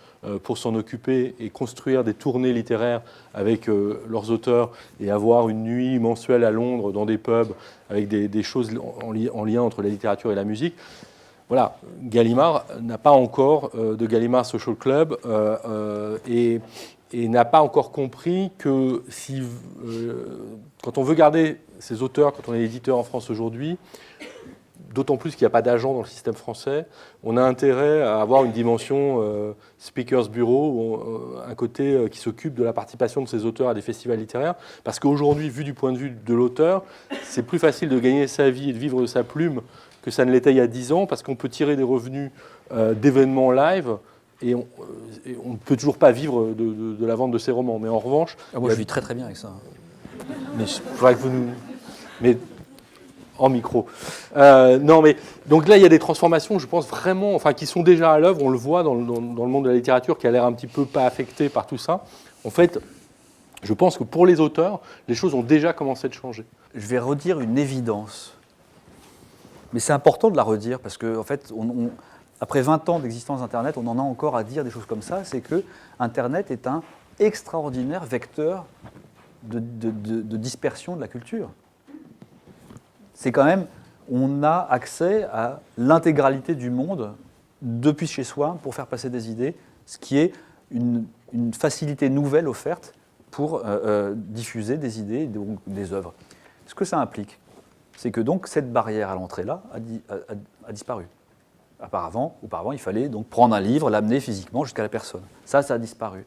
pour s'en occuper et construire des tournées littéraires avec leurs auteurs et avoir une nuit mensuelle à Londres dans des pubs avec des choses en lien entre la littérature et la musique. Voilà, Gallimard n'a pas encore de Gallimard Social Club et n'a pas encore compris que quand on veut garder ses auteurs, quand on est éditeur en France aujourd'hui, d'autant plus qu'il n'y a pas d'agent dans le système français, on a intérêt à avoir une dimension speakers bureau, un côté qui s'occupe de la participation de ses auteurs à des festivals littéraires, parce qu'aujourd'hui, vu du point de vue de l'auteur, c'est plus facile de gagner sa vie et de vivre de sa plume que ça ne l'était il y a 10 ans, parce qu'on peut tirer des revenus d'événements live, et on ne peut toujours pas vivre de la vente de ses romans. Mais en revanche... Moi, je vis très très bien avec ça. Mais il faudrait que vous nous... Mais en micro. Non, mais donc là, il y a des transformations, je pense vraiment, enfin, qui sont déjà à l'œuvre. On le voit dans le monde de la littérature, qui a l'air un petit peu pas affecté par tout ça. En fait, je pense que pour les auteurs, les choses ont déjà commencé de changer. Je vais redire une évidence, mais c'est important de la redire parce que, en fait, après 20 ans d'existence d'Internet, on en a encore à dire des choses comme ça. C'est que Internet est un extraordinaire vecteur de dispersion de la culture. C'est quand même, on a accès à l'intégralité du monde depuis chez soi pour faire passer des idées, ce qui est une facilité nouvelle offerte pour diffuser des idées et donc des œuvres. Ce que ça implique, c'est que donc cette barrière à l'entrée-là a disparu. Auparavant, il fallait donc prendre un livre, l'amener physiquement jusqu'à la personne. Ça a disparu.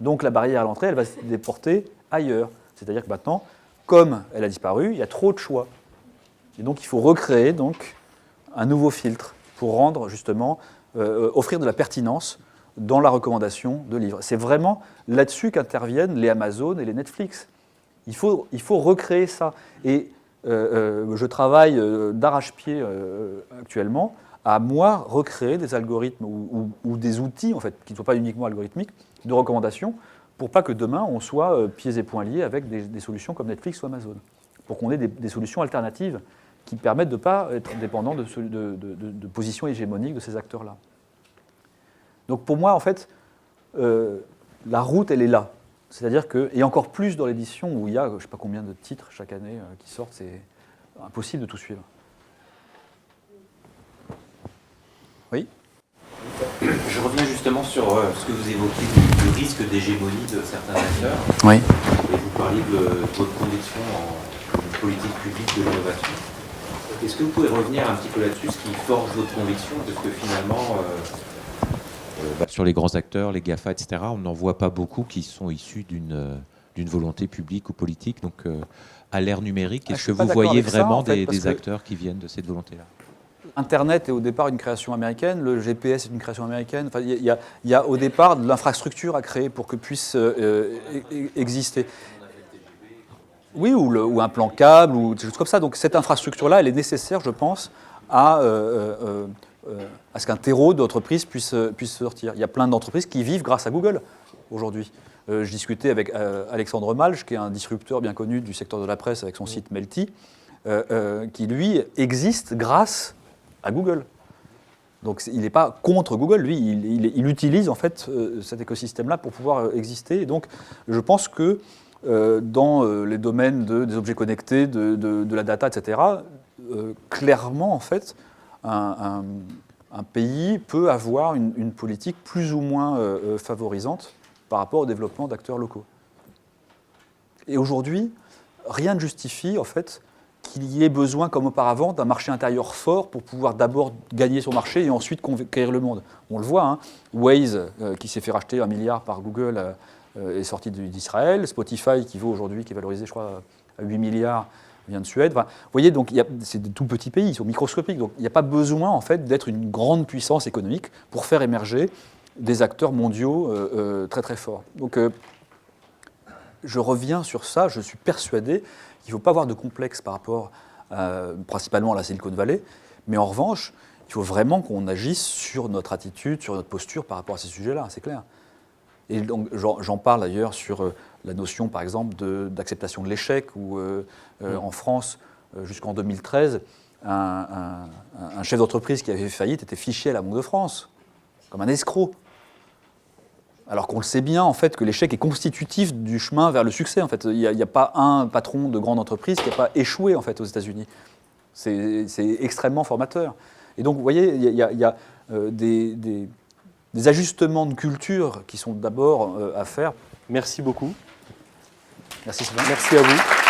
Donc la barrière à l'entrée, elle va se déporter ailleurs. C'est-à-dire que maintenant, comme elle a disparu, il y a trop de choix. Et donc il faut recréer donc un nouveau filtre pour rendre justement, offrir de la pertinence dans la recommandation de livres. C'est vraiment là-dessus qu'interviennent les Amazon et les Netflix. Il faut recréer ça. Et je travaille d'arrache-pied actuellement à moi recréer des algorithmes ou des outils en fait qui ne soient pas uniquement algorithmiques de recommandation pour pas que demain on soit pieds et poings liés avec des solutions comme Netflix ou Amazon, pour qu'on ait des solutions alternatives qui permettent de ne pas être dépendant de positions hégémoniques de ces acteurs-là. Donc pour moi en fait la route elle est là, c'est-à-dire que et encore plus dans l'édition où il y a je ne sais pas combien de titres chaque année qui sortent, c'est impossible de tout suivre. Oui. Je reviens justement sur ce que vous évoquiez du risque d'hégémonie de certains acteurs. Oui. Et vous parliez de votre conviction en politique publique de l'innovation. Est-ce que vous pouvez revenir un petit peu là-dessus, ce qui forge votre conviction? Parce que finalement, sur les grands acteurs, les GAFA, etc., on n'en voit pas beaucoup qui sont issus d'une volonté publique ou politique. Donc, à l'ère numérique, est-ce que vous voyez vraiment des acteurs qui viennent de cette volonté-là? Internet est au départ une création américaine, le GPS est une création américaine. Enfin, il y a au départ de l'infrastructure à créer pour que puisse exister. Oui, ou un plan câble, ou des choses comme ça. Donc cette infrastructure-là, elle est nécessaire, je pense, à ce qu'un terreau d'entreprises puisse sortir. Il y a plein d'entreprises qui vivent grâce à Google aujourd'hui. Je discutais avec Alexandre Malch, qui est un disrupteur bien connu du secteur de la presse avec son site Melty, qui lui existe grâce à Google. Donc il n'est pas contre Google, lui, il utilise en fait cet écosystème-là pour pouvoir exister. Et donc je pense que dans les domaines des objets connectés, de la data, etc., clairement en fait, un pays peut avoir une politique plus ou moins favorisante par rapport au développement d'acteurs locaux. Et aujourd'hui, rien ne justifie en fait qu'il y ait besoin, comme auparavant, d'un marché intérieur fort pour pouvoir d'abord gagner son marché et ensuite conquérir le monde. On le voit, hein, Waze, qui s'est fait racheter 1 milliard par Google, est sorti d'Israël. Spotify, qui vaut aujourd'hui, qui est valorisé, je crois, à 8 milliards, vient de Suède. Enfin, vous voyez, donc c'est des tout petits pays, ils sont microscopiques. Donc il n'y a pas besoin, en fait, d'être une grande puissance économique pour faire émerger des acteurs mondiaux très très forts. Donc je reviens sur ça, je suis persuadé qu'il ne faut pas avoir de complexe par rapport principalement à la Silicon Valley, mais en revanche, il faut vraiment qu'on agisse sur notre attitude, sur notre posture par rapport à ces sujets-là, c'est clair. Et donc j'en parle d'ailleurs sur la notion, par exemple, d'acceptation de l'échec, où en France, jusqu'en 2013, un chef d'entreprise qui avait fait faillite était fiché à la Banque de France, comme un escroc. Alors qu'on le sait bien, en fait, que l'échec est constitutif du chemin vers le succès. En fait, il n'y a pas un patron de grande entreprise qui n'a pas échoué en fait aux États-Unis. C'est extrêmement formateur. Et donc, vous voyez, il y a des ajustements de culture qui sont d'abord à faire. Merci beaucoup. Merci Sylvain. Merci à vous.